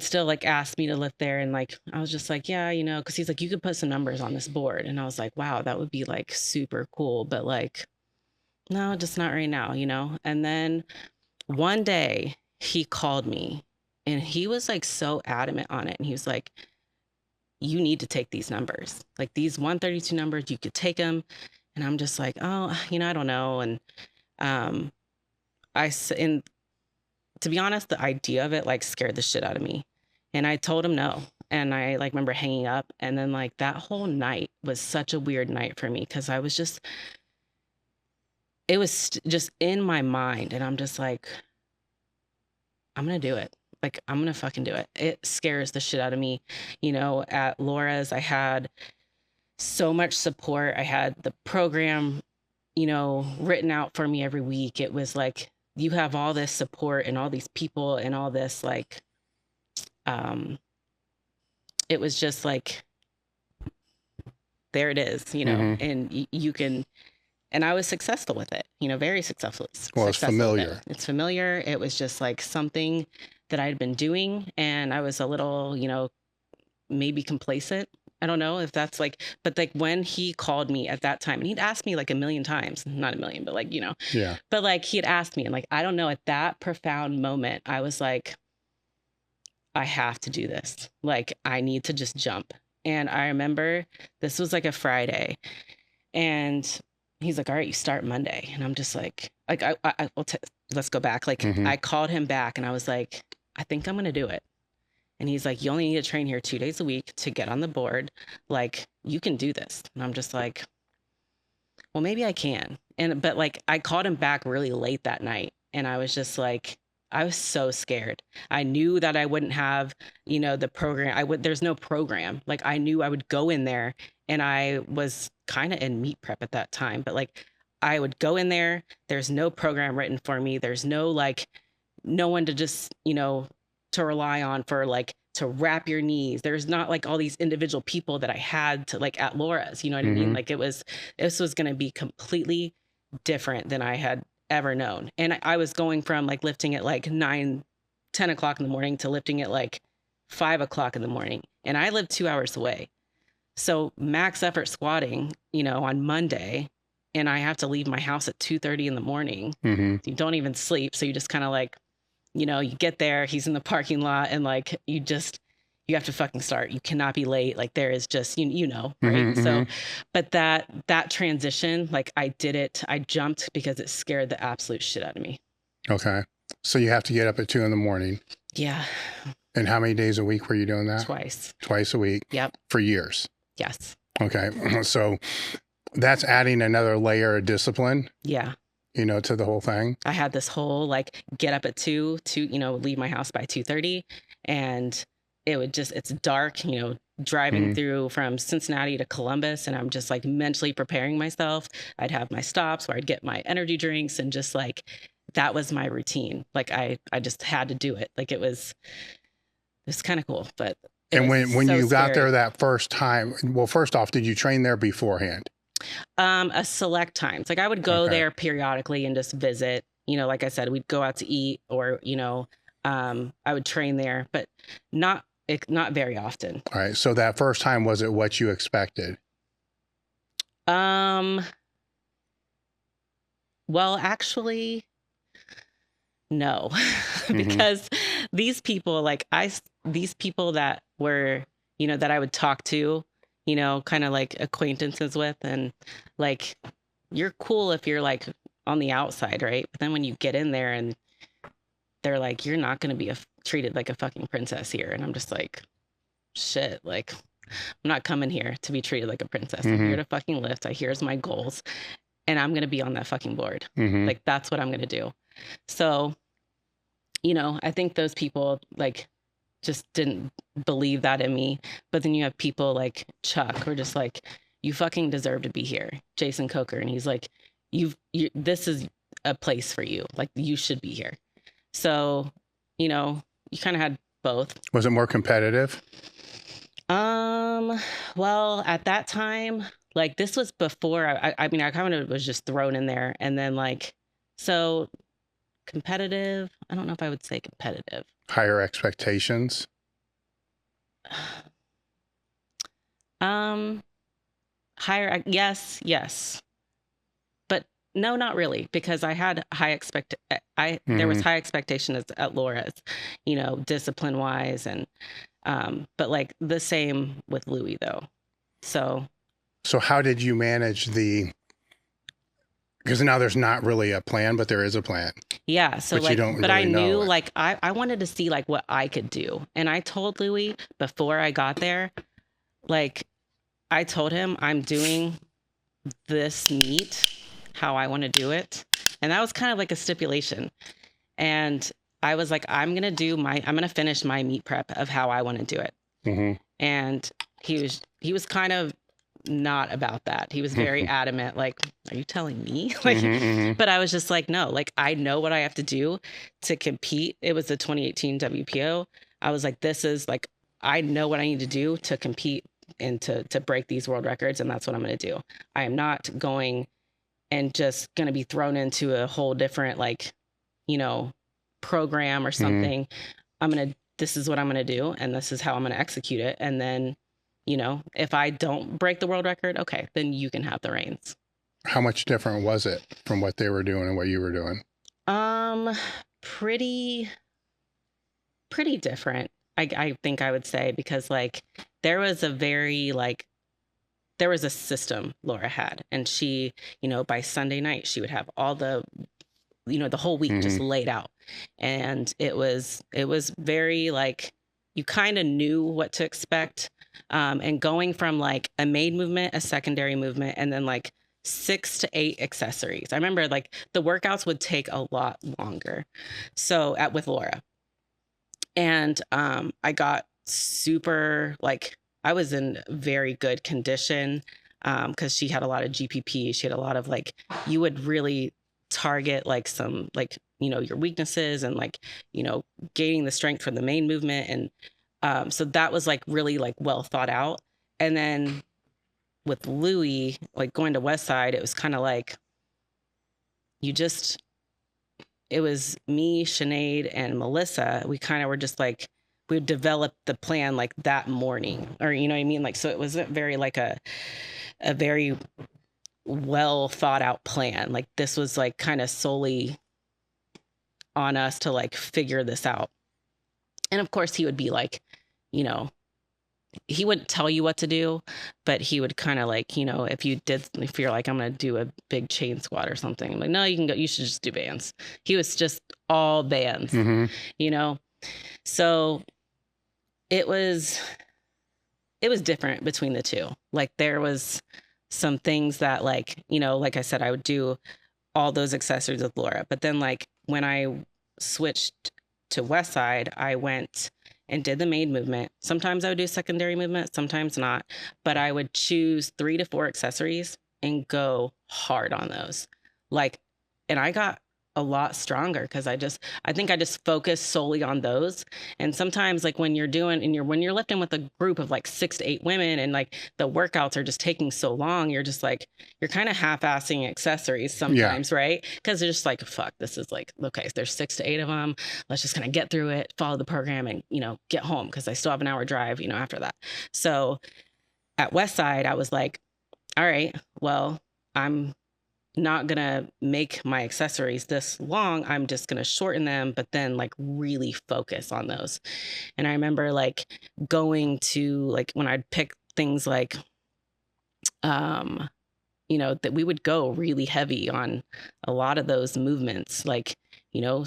still like asked me to lift there. And like, I was just like, yeah, because he's like, you could put some numbers on this board. And I was like, wow, that would be like super cool. But like, no, just not right now, And then one day he called me. And he was like so adamant on it. And he was like, you need to take these numbers, like these 132 numbers, you could take them. And I'm just like, oh, I don't know. And to be honest, the idea of it like scared the shit out of me. And I told him no. And I like remember hanging up. And then like that whole night was such a weird night for me because I was just, it was just in my mind. And I'm just like, I'm going to do it. Like, I'm going to fucking do it. It scares the shit out of me. At Laura's, I had so much support. I had the program, written out for me every week. It was like, you have all this support and all these people and all this, like, it was just like, there it is, and you can, and I was successful with it, very successful. Well, it's familiar. It's familiar. It was just like something that I'd been doing, and I was a little, maybe complacent. I don't know if that's like, but like when he called me at that time, and he'd asked me like a million times, not a million, but like, yeah. But like he had asked me, and like, I don't know, at that profound moment, I was like, I have to do this. Like, I need to just jump. And I remember this was like a Friday, and he's like, all right, you start Monday. And I'm just like let's go back. Like, I called him back and I was like, I think I'm going to do it. And he's like, you only need to train here 2 days a week to get on the board. Like, you can do this. And I'm just like, well, maybe I can. But like, I called him back really late that night. And I was just like, I was so scared. I knew that I wouldn't have, the program. There's no program. Like, I knew I would go in there, and I was kind of in meet prep at that time, but like, I would go in there. There's no program written for me. There's no one to just, to rely on for like to wrap your knees. There's not like all these individual people that I had to like at Laura's, you know what I mean? Like, this was going to be completely different than I had ever known. And I was going from like lifting at like 9, 10 o'clock in the morning to lifting at like 5 o'clock in the morning. And I live 2 hours away. So max effort squatting, on Monday, and I have to leave my house at 2:30 in the morning. You don't even sleep. So you just kind of like, you get there, he's in the parking lot, and like, you have to fucking start. You cannot be late. Like, there is just, right? So, but that transition, like, I did it. I jumped because it scared the absolute shit out of me. Okay. So you have to get up at 2 a.m. Yeah. And how many days a week were you doing that? Twice a week. Yep. For years. Yes. Okay. So that's adding another layer of discipline. Yeah. To the whole thing. I had this whole like get up at 2 to, leave my house by 2:30, and it's dark, driving through from Cincinnati to Columbus, and I'm just like mentally preparing myself. I'd have my stops where I'd get my energy drinks, and just like, that was my routine. Like, I just had to do it. Like, it was kind of cool, but when you got there that first time, well, first off, did you train there beforehand? A select times. Like, I would go there periodically and just visit, like I said, we'd go out to eat, or, I would train there, but not very often. All right. So that first time, was it what you expected? Well, actually, no, because these people, these people that were, that I would talk to, kind of like acquaintances with, and like, you're cool if you're like on the outside, right? But then when you get in there and they're like, you're not going to be treated like a fucking princess here. And I'm just like, shit, like, I'm not coming here to be treated like a princess. I'm here to fucking lift. Here's my goals, and I'm going to be on that fucking board. Like, that's what I'm going to do. So, I think those people like just didn't believe that in me. But then you have people like Chuck, who are just like, you fucking deserve to be here. Jason Coker. And he's like, this is a place for you. Like, you should be here. So, you kind of had both. Was it more competitive? Well, at that time, like, this was before I mean, I kind of was just thrown in there, and then like, so competitive. I don't know if I would say competitive. Higher expectations. Higher. Yes. But no, not really, because I had there was high expectations at Laura's, discipline wise, and, but like the same with Louie though. So how did you manage because now there's not really a plan, but there is a plan. Yeah. So like, but I knew like, I wanted to see like what I could do. And I told Louie before I got there, like, I told him I'm doing this meet how I want to do it. And that was kind of like a stipulation. And I was like, I'm going to finish my meet prep of how I want to do it. And he was kind of not about that. He was very adamant. Like, are you telling me? Like, but I was just like, no, like, I know what I have to do to compete. It was the 2018 WPO. I was like, this is like, I know what I need to do to compete and to break these world records. And that's what I'm going to do. I am not going and just going to be thrown into a whole different, like, program or something. This is what I'm going to do. And this is how I'm going to execute it. And then, if I don't break the world record, okay, then you can have the reins. How much different was it from what they were doing and what you were doing? Pretty different. I think I would say, because like there was a very like there was a system Laura had, and she, you know, by Sunday night she would have all the, you know, the whole week just laid out. And it was very like, you kind of knew what to expect. And going from like a main movement, a secondary movement, and then like 6 to 8 accessories. I remember like the workouts would take a lot longer. So with Laura, and I got super like, I was in very good condition because she had a lot of GPP. She had a lot of like, you would really target like some like, you know, your weaknesses and like, you know, gaining the strength from the main movement. And so that was like really like well thought out. And then with Louie, like going to Westside, it was kind of like, it was me, Sinead, and Melissa. We kind of were just like, we developed the plan like that morning, or, you know what I mean? Like, so it wasn't very like a very well thought out plan. Like this was like kind of solely on us to like figure this out. And of course he would be like, you know, he wouldn't tell you what to do, but he would kind of like, you know, if you're like, I'm going to do a big chain squat or something, I'm like, no, you can go, you should just do bands. He was just all bands, you know? So it was different between the two. Like there was some things that like, you know, like I said, I would do all those accessories with Laura, but then like when I switched to Westside, I went and did the main movement. Sometimes I would do secondary movement, sometimes not, but I would choose 3 to 4 accessories and go hard on those. Like, and I got a lot stronger because I think I just focused solely on those. And sometimes like when you're lifting with a group of like 6 to 8 women and like the workouts are just taking so long, you're just like, you're kind of half-assing accessories sometimes, right? Because they're just like, fuck, this is like, okay, there's 6 to 8 of them. Let's just kind of get through it, follow the program, and, you know, get home because I still have an hour drive, you know, after that. So at Westside, I was like, all right, well, I'm not gonna make my accessories this long. I'm just gonna shorten them, but then like really focus on those. And I remember like going to like when I'd pick things like, you know, that we would go really heavy on a lot of those movements, like, you know,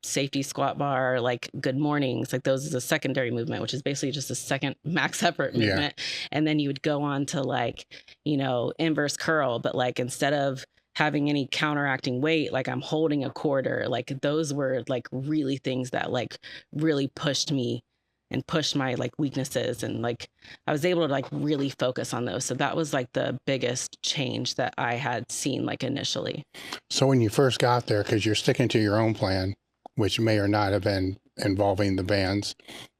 safety squat bar, like good mornings, like those is a secondary movement, which is basically just a second max effort movement. And then you would go on to like, you know, inverse curl, but like instead of having any counteracting weight, like I'm holding a quarter, like those were like really things that like really pushed me and pushed my like weaknesses. And like I was able to like really focus on those. So that was like the biggest change that I had seen like initially. So when you first got there, because you're sticking to your own plan, which may or not have been involving the bands.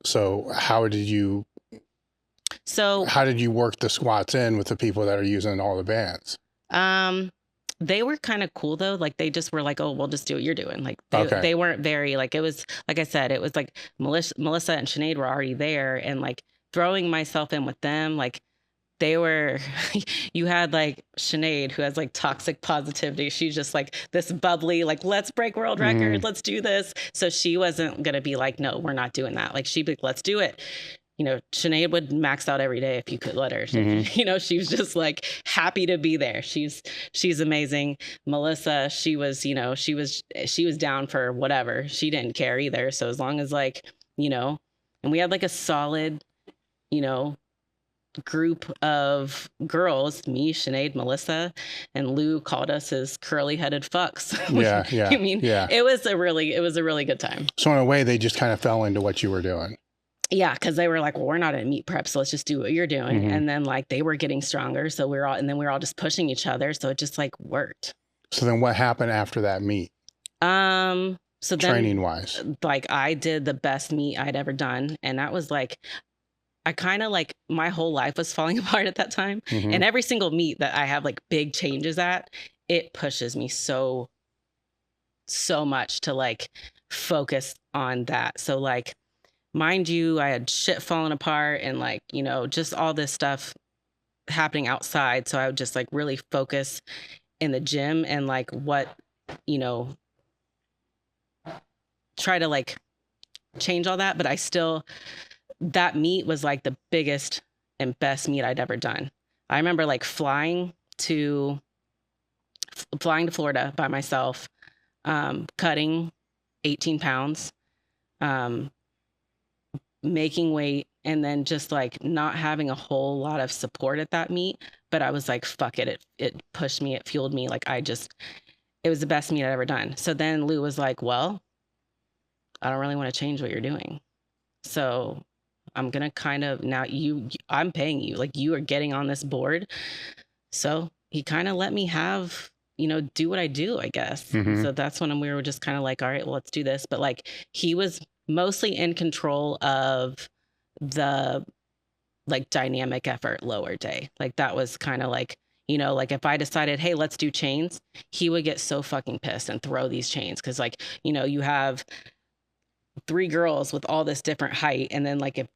So how did you work the squats in with the people that are using all the bands? They were kind of cool though. Like they just were like, oh, we'll just do what you're doing. Like they weren't very like, it was, like I said, it was like Melissa and Sinead were already there, and like throwing myself in with them, like they were, you had like Sinead, who has like toxic positivity. She's just like this bubbly, like, let's break world records, let's do this. So she wasn't going to be like, no, we're not doing that. Like she'd be like, let's do it. You know, Sinead would max out every day if you could let her. You know, she was just like happy to be there. She's amazing. Melissa, she was, you know, she was down for whatever. She didn't care either. So as long as like, you know, and we had like a solid, you know, group of girls, me, Sinead, Melissa, and Lou called us his curly headed fucks. I mean, it was a really good time. So in a way, they just kind of fell into what you were doing. Yeah, because they were like, well, we're not in meet prep, so let's just do what you're doing. And then like they were getting stronger, so we were all just pushing each other, so it just like worked. So then what happened after that meet? So then, training wise, like I did the best meet I'd ever done, and that was like, I kind of like, my whole life was falling apart at that time. And every single meet that I have like big changes at, it pushes me so much to like focus on that. So like, mind you, I had shit falling apart and like, you know, just all this stuff happening outside. So I would just like really focus in the gym and like what, you know, try to like change all that, but I still, that meet was like the biggest and best meet I'd ever done. I remember like flying to Florida by myself, cutting 18 pounds, making weight, and then just like not having a whole lot of support at that meet. But I was like, fuck it. It pushed me. It fueled me. Like it was the best meet I'd ever done. So then Lou was like, well, I don't really want to change what you're doing. So I'm going to kind of, now I'm paying you, like you are getting on this board. So he kind of let me have, do what I do, I guess. So that's when we were just kind of like, all right, well, let's do this. But like, he was mostly in control of the like dynamic effort lower day. Like that was kind of like, like if I decided, hey, let's do chains, he would get so fucking pissed and throw these chains. Cause like, you have 3 girls with all this different height. And then like, if,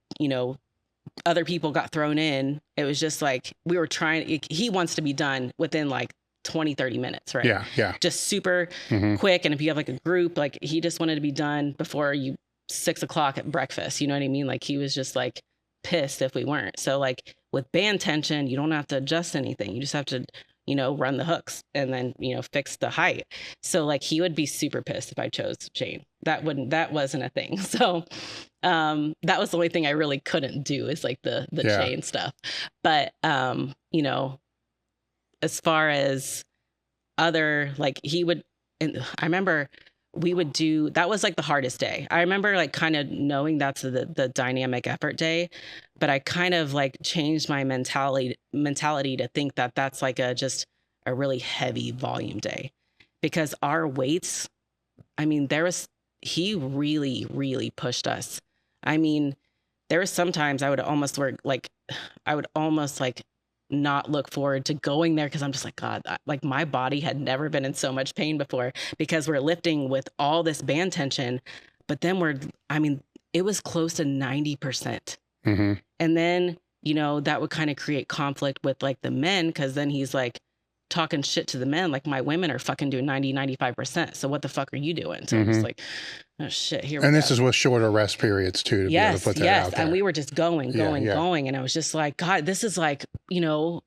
other people got thrown in, it was just like, we were trying, he wants to be done within like 20, 30 minutes, right? Yeah. Just super quick. And if you have like a group, like he just wanted to be done before 6 o'clock at breakfast. You know what I mean? Like he was just like pissed if we weren't. So like with band tension, you don't have to adjust anything. You just have to, run the hooks and then, fix the height. So like he would be super pissed if I chose chain. That wasn't a thing. So that was the only thing I really couldn't do is like the chain stuff. But as far as other, like he would, and I remember we would do, that was like the hardest day. I remember like kind of knowing that's the dynamic effort day, but I kind of like changed my mentality to think that that's like just a really heavy volume day, because our weights, I mean, he really, really pushed us. I mean, there were sometimes I would almost not look forward to going there, because I'm just like, God, like my body had never been in so much pain before, because we're lifting with all this band tension, but then it was close to 90%. And then, that would kind of create conflict with like the men, because then he's like talking shit to the men, like my women are fucking doing 90-95%. So what the fuck are you doing? So it's like, oh shit, here we go. And this is with shorter rest periods too, to be able to put that out there. And we were just going. And I was just like, God, this is like,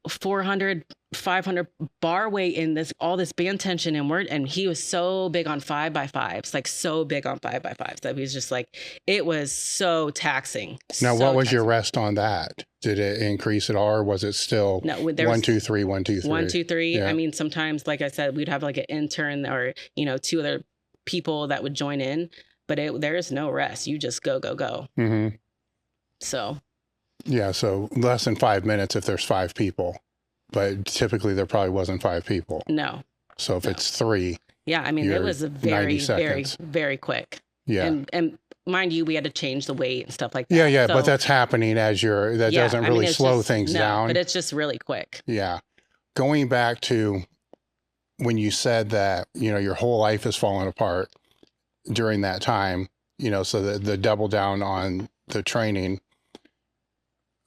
400, 500 bar weight in all this band tension. And he was so big on 5x5s, like so big on 5x5s that he was just like, it was so taxing. Now, what was your rest on that? Did it increase at all, or was it still 1, 2, 3, 1, 2, 3? 1, 2, 3. Yeah. I mean, sometimes, like I said, we'd have like an intern or, 2 other people that would join in, but there is no rest. You just go. So. Yeah. So less than 5 minutes if there's 5 people, but typically there probably wasn't 5 people. No. So if it's 3. Yeah. I mean, it was a very, very, very quick. Yeah. And mind you, we had to change the weight and stuff like that. Yeah. So, but that's happening as that doesn't really slow things down. But it's just really quick. Yeah. Going back to when you said that, your whole life is falling apart during that time, so the double down on the training,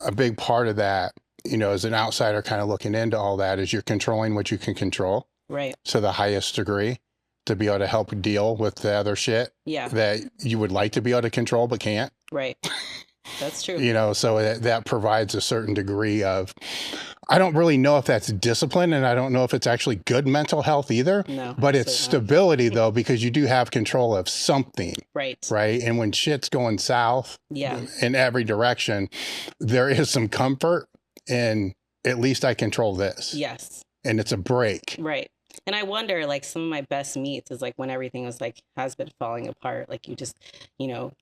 a big part of that, as an outsider kind of looking into all that, is you're controlling what you can control. Right. To the highest degree, to be able to help deal with the other shit that you would like to be able to control, but can't. Right. That's true. So that provides a certain degree of, I don't really know if that's discipline, and I don't know if it's actually good mental health either. No, but it's stability though, because you do have control of something. Right. Right. And when shit's going south in every direction, there is some comfort in, at least I control this. Yes. And it's a break. Right. And I wonder, like, some of my best meets is like when everything was like, has been falling apart. Like you just,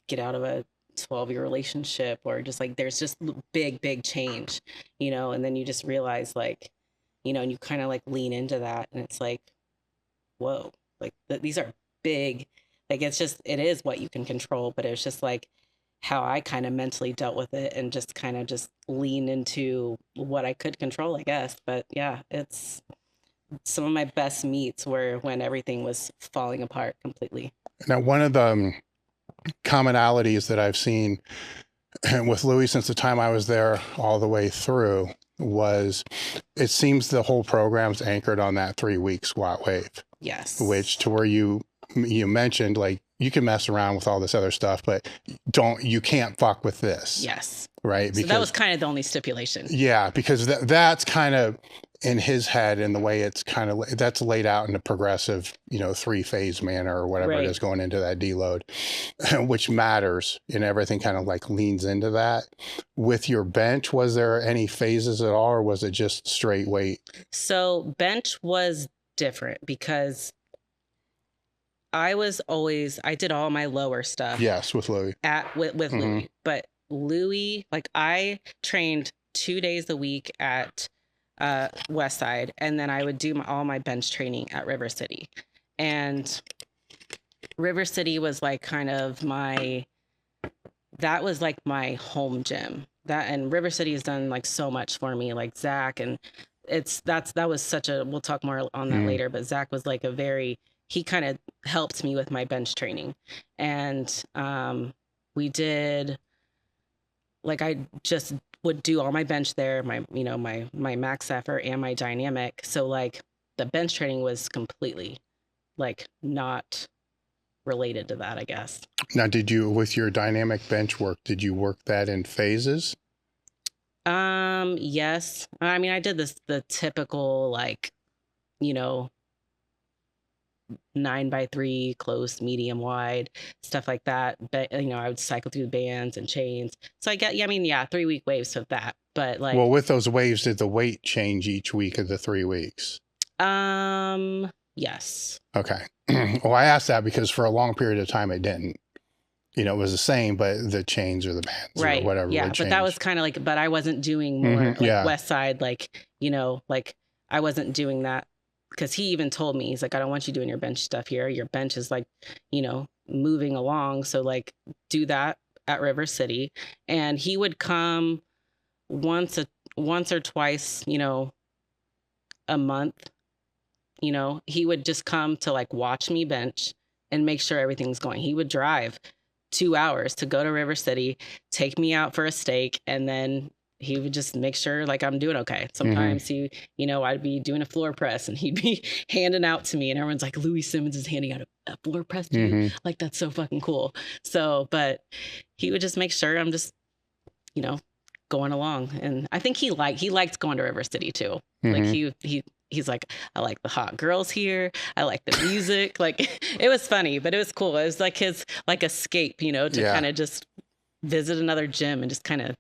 get out of a 12-year relationship, or just like there's just big change, and then you just realize, like, and you kind of like lean into that, and it's like, whoa, like these are big, like it is what you can control. But it's just like how I kind of mentally dealt with it, and just kind of just lean into what I could control, I guess. But yeah, it's some of my best meets were when everything was falling apart completely. Now, one of the commonalities that I've seen with Louie since the time I was there all the way through was, it seems the whole program's anchored on that 3-week squat wave. Yes. Which, to where you you mentioned, like, you can mess around with all this other stuff, but you can't fuck with this. Yes. Right. So that was kind of the only stipulation. Yeah, because that's kind of in his head, and the way it's kind of that's laid out in a progressive, 3-phase manner or whatever it is going into that deload, which matters, and everything kind of like leans into that. With your bench, was there any phases at all, or was it just straight weight? So bench was different because I did all my lower stuff. Yes, with Louie. With Louie, but Louie, like, I trained 2 days a week at Westside, and then I would do all my bench training at River City. And River City was like that was like my home gym. And River City has done like so much for me, like Zach, and that was such a, we'll talk more on that later, but Zach was like he kind of helped me with my bench training. And we did, like, I just would do all my bench there, my max effort and my dynamic. So like the bench training was completely like not related to that, I guess. Now, with your dynamic bench work, did you work that in phases? Yes. I mean, I did the typical, like, 9x3, close, medium, wide, stuff like that. But, I would cycle through the bands and chains. So 3-week waves of that. But like, well, with those waves, did the weight change each week of the 3 weeks? Yes. Okay. Well, I asked that because for a long period of time, it didn't. It was the same, but the chains or the bands or whatever. Yeah, but that was kind of like, but I wasn't doing more Westside, like, like I wasn't doing that, because he even told me, he's like, I don't want you doing your bench stuff here. Your bench is like, moving along. So like, do that at River City. And he would come once or twice, a month. He would just come to like watch me bench and make sure everything's going. He would drive 2 hours to go to River City, take me out for a steak, and then he would just make sure like I'm doing okay. Sometimes I'd be doing a floor press and he'd be handing out to me, and everyone's like, Louie Simmons is handing out a floor press to you. Like, that's so fucking cool. So, but he would just make sure I'm just, going along. And I think he liked going to River City too. Like he's like, I like the hot girls here. I like the music. Like, it was funny, but it was cool. It was like his like escape, to kind of just visit another gym and just kind of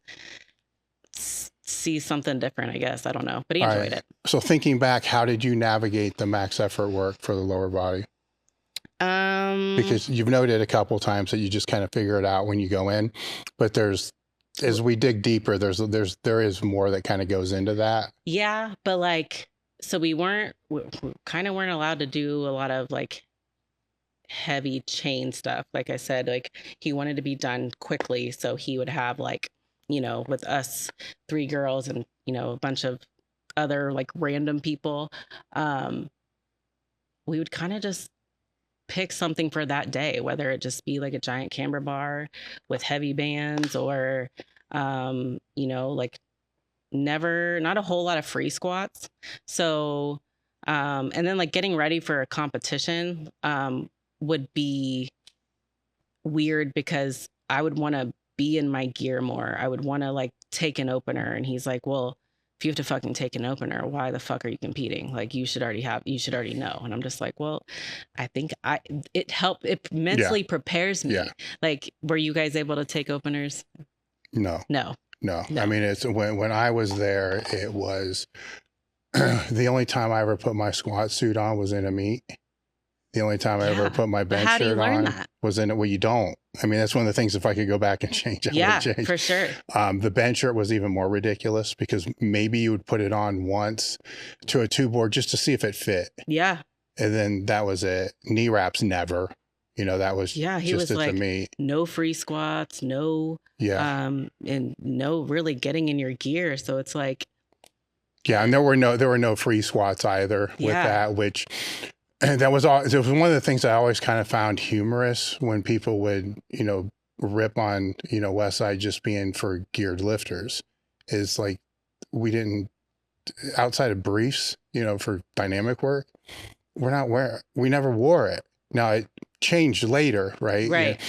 see something different, I guess. I don't know, but he enjoyed it. So thinking back, how did you navigate the max effort work for the lower body? Because you've noted a couple of times that you just kind of figure it out when you go in, but as we dig deeper, there is more that kind of goes into that. Yeah, but like, so we kind of weren't allowed to do a lot of like heavy chain stuff. Like I said, like, he wanted to be done quickly. So he would have like, with us 3 girls and, a bunch of other like random people, we would kind of just pick something for that day, whether it just be like a giant camber bar with heavy bands or, like not a whole lot of free squats. So, and then like getting ready for a competition, would be weird because I would want to be in my gear more. I would want to like take an opener. And he's like, well, if you have to fucking take an opener, why the fuck are you competing? Like, you should already know. And I'm just like, well, I think it mentally prepares me. Yeah. Like, were you guys able to take openers? No. No. I mean, it's when I was there, it was the only time I ever put my squat suit on was in a meet. The only time I ever put my bench shirt on was in it. Well, you don't. I mean, that's one of the things, if I could go back and change, I would change. For sure. The bench shirt was even more ridiculous because maybe you would put it on once to a 2 board just to see if it fit. Yeah. And then that was it. Knee wraps, never. That was he just was at like, the meet. No free squats, no, and no really getting in your gear. So it's like, and there were no free squats either with that, which. And it was one of the things I always kind of found humorous when people would, rip on, Westside just being for geared lifters, is like, we didn't, outside of briefs, for dynamic work, we never wore it. Now it changed later, right? Right.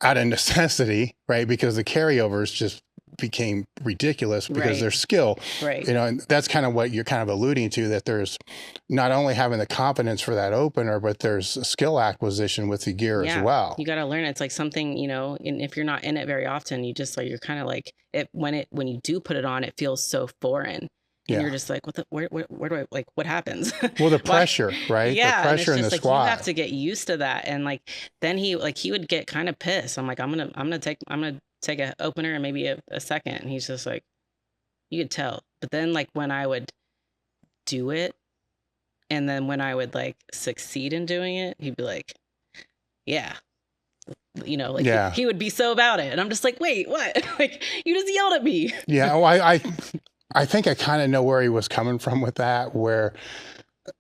Out of necessity, right? Because the carryovers just became ridiculous because their skill, Right. and that's kind of what you're kind of alluding to, that there's not only having the confidence for that opener, but there's a skill acquisition with the gear as well. You got to learn. It's like something, and if you're not in it very often, you just like, you're kind of like it when you do put it on, it feels so foreign. And you're just like, where do I, like, what happens? Well, the pressure, right? Yeah. The pressure in the squat. You have to get used to that. And like, then he would get kind of pissed. I'm like, I'm going to take an opener and maybe a second. And he's just like, you could tell. But then like when I would do it, and then when I would like succeed in doing it, he'd be like, yeah. He would be so about it. And I'm just like, wait, what? Like, you just yelled at me. Yeah. Oh, I think I kind of know where he was coming from with that, where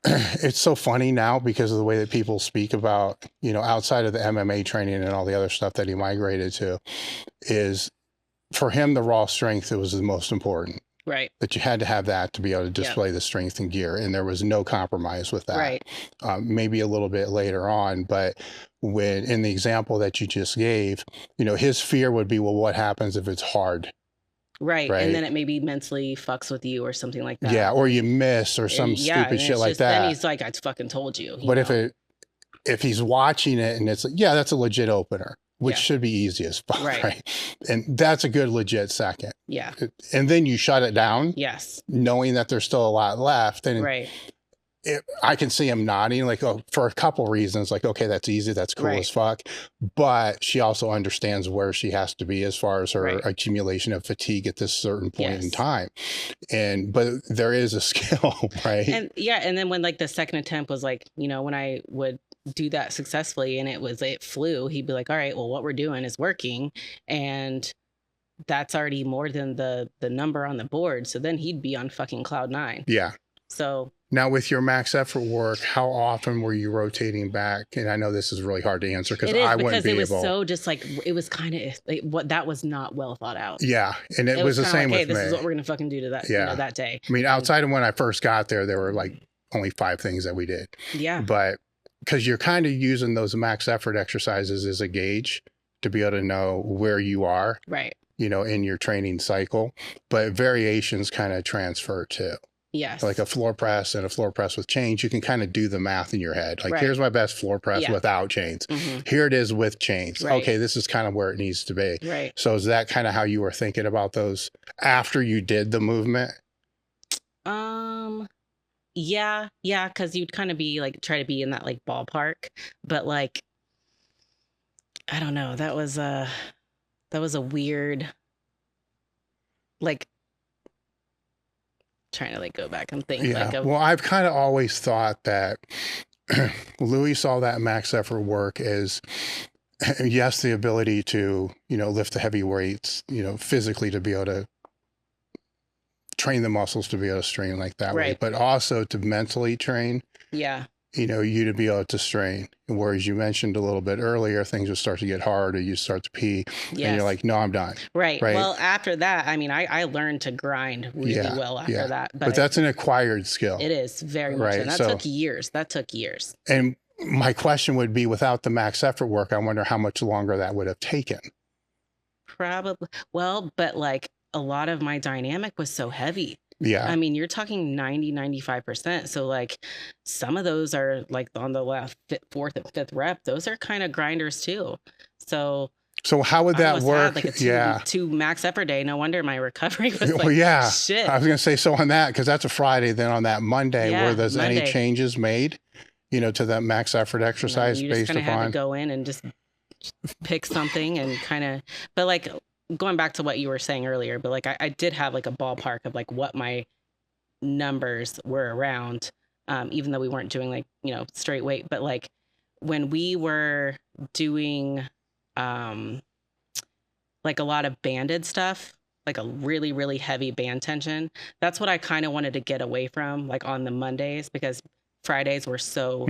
it's so funny now because of the way that people speak about, outside of the MMA training and all the other stuff that he migrated to, is for him, the raw strength, it was the most important. Right. That you had to have that to be able to display the strength and gear. And there was no compromise with that. Right. Maybe a little bit later on, but when in the example that you just gave, his fear would be, well, what happens if it's hard? Right. And then it maybe mentally fucks with you or something like that. Yeah. Or you miss or some stupid shit like that. Then he's like, I fucking told you. But if he's watching it and it's like, yeah, that's a legit opener, which should be easy as fuck. Right. And that's a good legit second. Yeah. And then you shut it down. Yes. Knowing that there's still a lot left. And I can see him nodding, like, oh, for a couple reasons, like, okay, that's easy, that's cool as fuck. But she also understands where she has to be as far as her accumulation of fatigue at this certain point in time. But there is a skill, right? And and then when like the second attempt was like, when I would do that successfully and it flew, he'd be like, all right, well, what we're doing is working, and that's already more than the number on the board. So then he'd be on fucking cloud 9. Yeah. So now with your max effort work, how often were you rotating back? And I know this is really hard to answer because I wouldn't be able. It was so just like, it was kind of what that was not well thought out. Yeah. And it was the same with me. This is what we're going to fucking do to that, that day. I mean, outside of when I first got there were like only 5 things that we did. Yeah. But because you're kind of using those max effort exercises as a gauge to be able to know where you are. Right. In your training cycle, but variations kind of transfer too. Yes. Like a floor press and a floor press with chains, you can kind of do the math in your head. Like, here's my best floor press without chains. Here it is with chains. Okay, this is kind of where it needs to be. Right. So is that kind of how you were thinking about those after you did the movement? Yeah, because you'd kind of be like, try to be in that like ballpark, but like, I don't know. That was a weird, like, trying to like go back and think. Yeah. Well, I've kind of always thought that Louie saw that max effort work as, yes, the ability to, lift the heavy weights, physically to be able to train the muscles to be able to strain like that way, but also to mentally train. Yeah. You to be able to strain. Whereas you mentioned a little bit earlier, things would start to get hard or you start to pee and you're like, no, I'm done. Right. Well, after that, I mean, I learned to grind really well after that. But that's an acquired skill. It is very much. And that took years. And my question would be, without the max effort work, I wonder how much longer that would have taken. Probably. Well, but like a lot of my dynamic was so heavy. Yeah. I mean, you're talking 95%. So like some of those are like on the left, 4th and 5th rep. Those are kind of grinders too. So how would that work? Had like a two max effort day. No wonder my recovery was like, shit. I was going to say, so on that, because that's a Friday, then on that Monday, were there any changes made, to that max effort exercise based upon? You just kind of had to go in and just pick something and kind of, but like, going back to what you were saying earlier, but like I did have like a ballpark of like what my numbers were around, even though we weren't doing like, straight weight, but like when we were doing like a lot of banded stuff, like a really, really heavy band tension, that's what I kind of wanted to get away from, like on the Mondays, because Fridays were so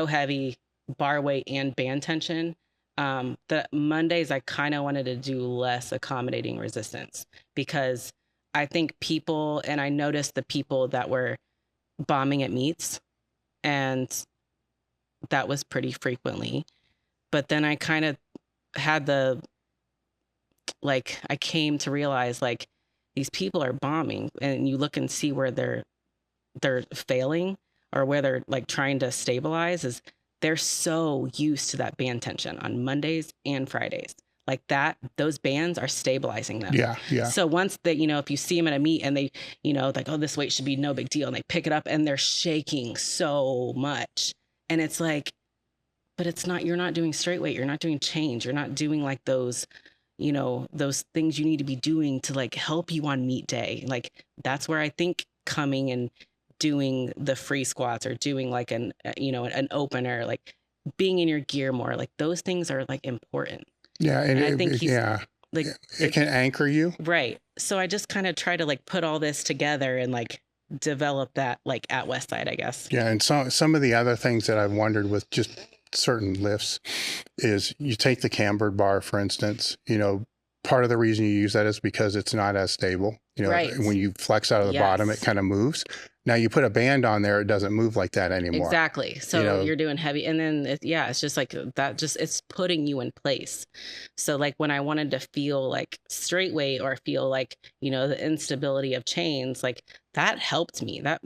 heavy, bar weight and band tension. The Mondays, I kind of wanted to do less accommodating resistance, because I think and I noticed the people that were bombing at meets, and that was pretty frequently. But then I kind of had I came to realize like these people are bombing, and you look and see where they're failing or where they're like trying to stabilize is they're so used to that band tension on Mondays and Fridays. Like that, those bands are stabilizing them. Yeah. Yeah. So once they, if you see them at a meet and they, like, oh, this weight should be no big deal, and they pick it up and they're shaking so much. And it's like, but it's not, you're not doing straight weight. You're not doing change. You're not doing like those, those things you need to be doing to like help you on meet day. Like that's where I think coming and doing the free squats or doing like an opener, like being in your gear more, like those things are like important. Yeah. And I think like it can anchor you. Right. So I just kind of try to like put all this together and like develop that like at Westside, I guess. Yeah. And some of the other things that I've wondered with just certain lifts is you take the cambered bar, for instance, part of the reason you use that is because it's not as stable. Right. When you flex out of the bottom, it kind of moves. Now you put a band on there, it doesn't move like that anymore. Exactly. So you're doing heavy, and then it's just like that. Just it's putting you in place. So like when I wanted to feel like straight weight or feel like the instability of chains, like that helped me. That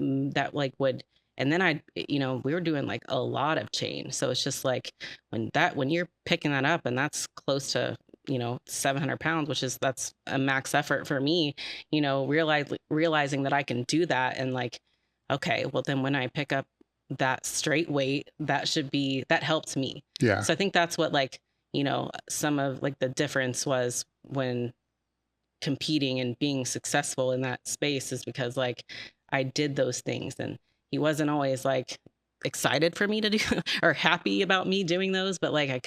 like would. And then we were doing like a lot of chain. So it's just like when you're picking that up and that's close to 700 pounds, that's a max effort for me, realizing that I can do that. And like, okay, well then when I pick up that straight weight, that helps me. Yeah. So I think that's what some of like the difference was when competing and being successful in that space is because like I did those things, and he wasn't always like excited for me to do or happy about me doing those, but like I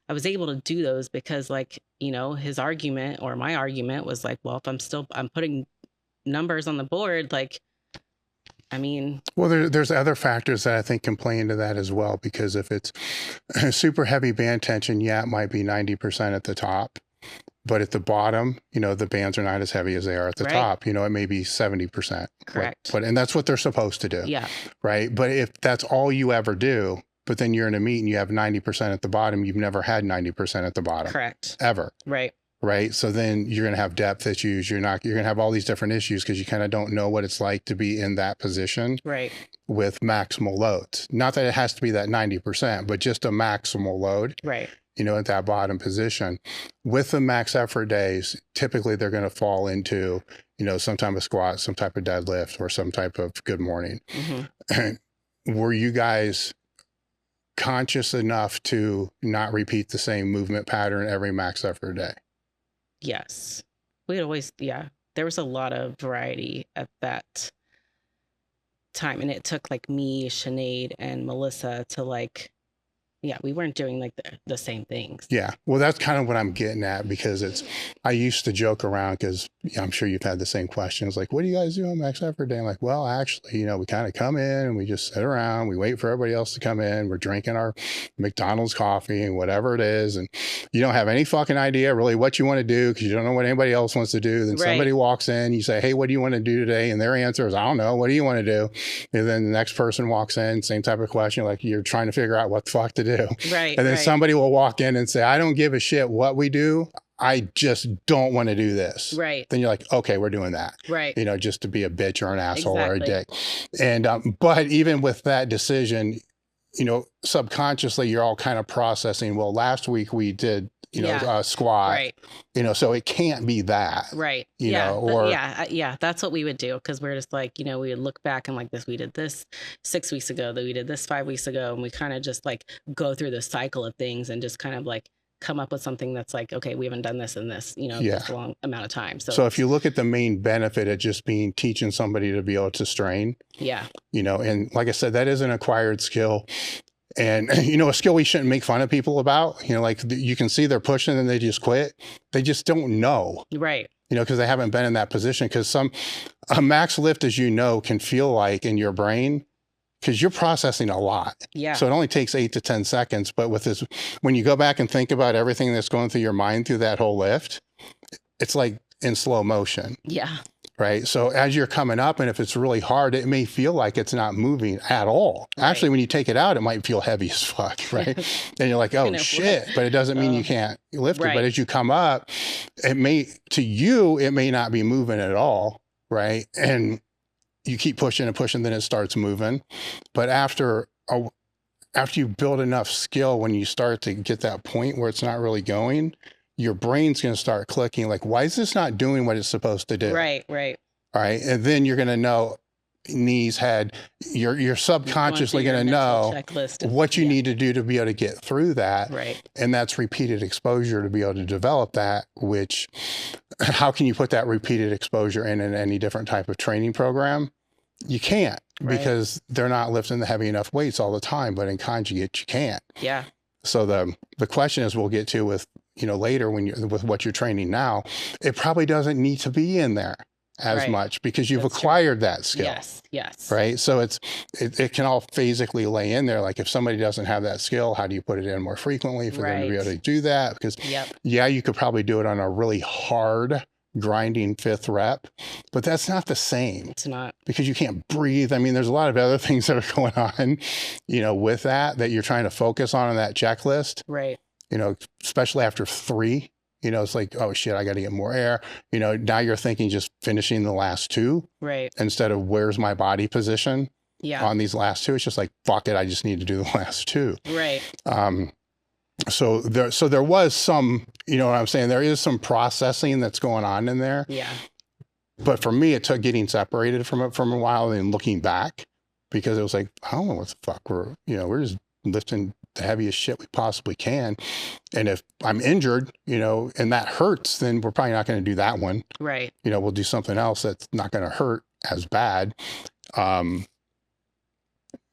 was able to do those because like his argument or my argument was like, well, if I'm putting numbers on the board, like well, there's other factors that I think can play into that as well, because if it's super heavy band tension, it might be 90% at the top. But at the bottom, the bands are not as heavy as they are at the top. It may be 70%. Correct. And that's what they're supposed to do. Yeah. Right. But if that's all you ever do, but then you're in a meet and you have 90% at the bottom, you've never had 90% at the bottom. Correct. Ever. Right. Right. So then you're going to have depth issues. You're going to have all these different issues because you kind of don't know what it's like to be in that position. Right. With maximal loads. Not that it has to be that 90%, but just a maximal load. Right. At that bottom position. With the max effort days, typically they're going to fall into, some type of squat, some type of deadlift, or some type of good morning. Mm-hmm. Were you guys conscious enough to not repeat the same movement pattern every max effort day? Yes. We'd always, there was a lot of variety at that time. And it took like me, Sinead, and Melissa to like, we weren't doing like the same things. Yeah. Well, that's kind of what I'm getting at, because I used to joke around, because I'm sure you've had the same questions. Like, what do you guys do on max effort day? I'm like, well, actually, we kind of come in and we just sit around. We wait for everybody else to come in. We're drinking our McDonald's coffee and whatever it is. And you don't have any fucking idea really what you want to do, because you don't know what anybody else wants to do. Then somebody walks in, you say, hey, what do you want to do today? And their answer is, I don't know. What do you want to do? And then the next person walks in, same type of question. Like, you're trying to figure out what the fuck to do. Right. And then somebody will walk in and say, I don't give a shit what we do. I just don't want to do this. Right. Then you're like, okay, we're doing that. Right. Just to be a bitch or an asshole or a dick. And, but even with that decision, subconsciously you're all kind of processing, well, last week we did, squat, right. So it can't be that. Right. That's what we would do. Cause we're just like, we would look back and like this, we did this 6 weeks ago, that we did this 5 weeks ago. And we kind of just like go through the cycle of things and just kind of like come up with something that's like, okay, we haven't done this in this, this long amount of time. So if you look at the main benefit of just teaching somebody to be able to strain, and like I said, that is an acquired skill. And, a skill we shouldn't make fun of people about, like you can see they're pushing and they just quit. They just don't know. Right. Because they haven't been in that position. Because a max lift, as can feel like in your brain, because you're processing a lot. Yeah. So it only takes 8 to 10 seconds. But with this, when you go back and think about everything that's going through your mind through that whole lift, it's like in slow motion. Yeah. right? So as you're coming up, and if it's really hard, it may feel like it's not moving at all. Right. Actually, when you take it out, it might feel heavy as fuck, right? And you're like, oh shit, but it doesn't mean you can't lift it. But as you come up, it may not be moving at all, right? And you keep pushing and pushing, then it starts moving. But after you build enough skill, when you start to get that point where it's not really going, your brain's going to start clicking like, why is this not doing what it's supposed to do? Right. All right. And then you're going to know knees, head, you're subconsciously going to know what you need to do to be able to get through that. Right. And that's repeated exposure to be able to develop that, which, how can you put that repeated exposure in any different type of training program? You can't, because they're not lifting the heavy enough weights all the time, but in conjugate, you can't. Yeah. So the question is, we'll get to with, later with what you're training now, it probably doesn't need to be in there as much, because you've acquired that skill. Yes. Right. So it can all physically lay in there. Like if somebody doesn't have that skill, how do you put it in more frequently for them to be able to do that? Because you could probably do it on a really hard grinding 5th rep, but that's not the same. It's not, because you can't breathe. I mean, there's a lot of other things that are going on, with that you're trying to focus on that checklist. Right. Especially after 3, it's like, oh shit, I got to get more air. Now you're thinking just finishing the last 2, right, instead of where's my body position on these last 2. It's just like, fuck it, I just need to do the last 2. Right. So there was some, what I'm saying? There is some processing that's going on in there. Yeah. But for me, it took getting separated from it from a while and looking back, because it was like, I don't know what the fuck we're just lifting the heaviest shit we possibly can. And if I'm injured, and that hurts, then we're probably not going to do that one. Right. We'll do something else that's not going to hurt as bad.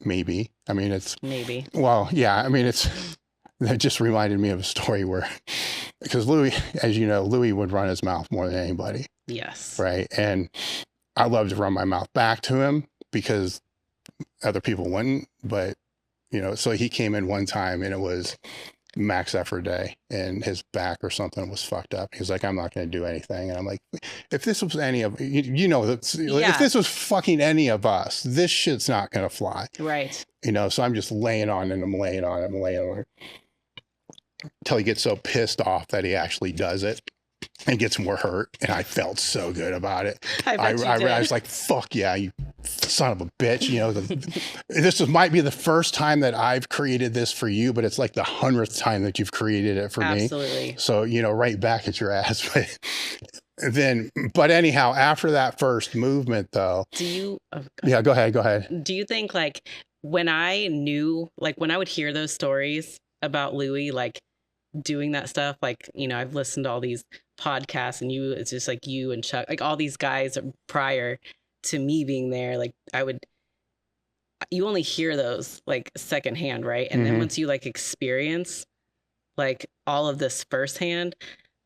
Maybe. I mean, well, yeah, I mean, that just reminded me of a story where, because Louie, as you know, Louie would run his mouth more than anybody. Yes. Right. And I love to run my mouth back to him, because other people wouldn't. But, so he came in one time and it was max effort day and his back or something was fucked up. He's like, I'm not going to do anything. And I'm like, if this was any of, if this was fucking any of us, this shit's not going to fly. Right. So I'm just laying on and I'm laying on it until he gets so pissed off that he actually does it and gets more hurt. And I felt so good about it. I was like, fuck yeah, you son of a bitch. This might be the first time that I've created this for you, but it's like the 100th time that you've created it for me. Absolutely. So, right back at your ass. But anyhow, after that first movement though, yeah, go ahead. Do you think like when I would hear those stories about Louie, like doing that stuff, like, I've listened to all these podcasts and it's just like you and Chuck, like all these guys prior to me being there, like you only hear those like secondhand, right? And then once you like experience like all of this firsthand,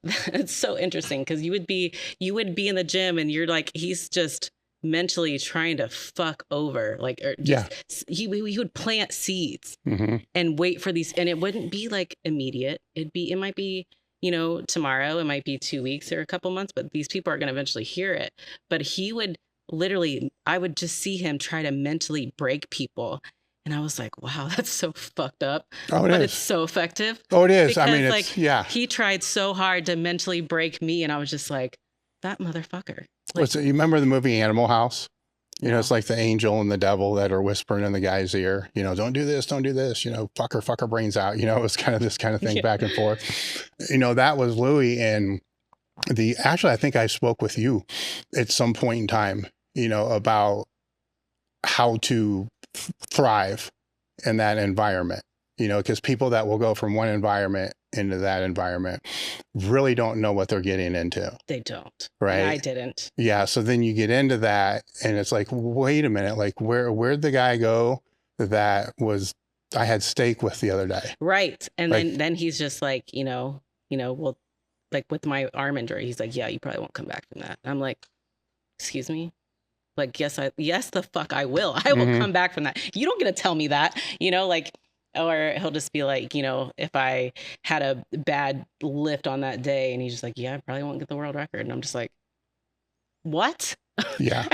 it's so interesting, because you would be in the gym and you're like, he's just mentally trying to fuck over, like, or just, he would plant seeds and wait for these, and it wouldn't be like immediate. It might be, tomorrow, it might be 2 weeks or a couple months, but these people are going to eventually hear it. But he would literally, I would just see him try to mentally break people. And I was like, wow, that's so fucked up. But it's so effective. Oh, it is. Because, I mean, he tried so hard to mentally break me. And I was just like, that motherfucker. Like, you remember the movie Animal House? It's like the angel and the devil that are whispering in the guy's ear, don't do this, fuck her brains out. It was kind of this kind of thing back and forth. That was Louie. And actually, I think I spoke with you at some point in time, about how to thrive in that environment, because people that will go from one environment into that environment really don't know what they're getting into. They don't. Right. And I didn't. Yeah. So then you get into that and it's like, wait a minute, like where'd the guy go that I had steak with the other day? Right. And then he's just like, well, like with my arm injury, he's like, yeah, you probably won't come back from that. I'm like, excuse me? Like, yes, the fuck I will. I will come back from that. You don't get to tell me that, or he'll just be like, if I had a bad lift on that day and he's just like, yeah, I probably won't get the world record. And I'm just like, what? Yeah.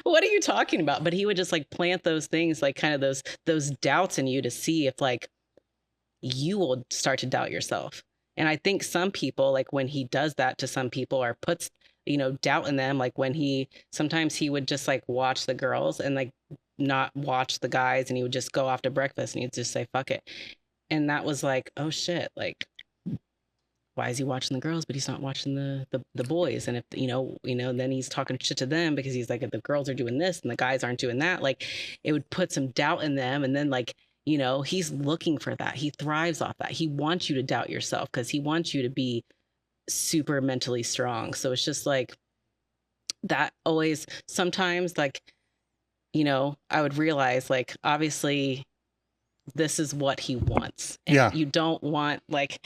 What are you talking about? But he would just like plant those things, like kind of those doubts in you to see if like you will start to doubt yourself. And I think some people, like when he does that to some people or puts, doubt in them, like when sometimes he would just like watch the girls and like not watch the guys, and he would just go off to breakfast and he'd just say, fuck it. And that was like, oh shit, like, why is he watching the girls, but he's not watching the boys? And if, then he's talking shit to them because he's like, if the girls are doing this and the guys aren't doing that, like it would put some doubt in them. And then like, he's looking for that. He thrives off that. He wants you to doubt yourself because he wants you to be super mentally strong. So it's just like that always sometimes like, I would realize like, obviously this is what he wants. And you don't want like,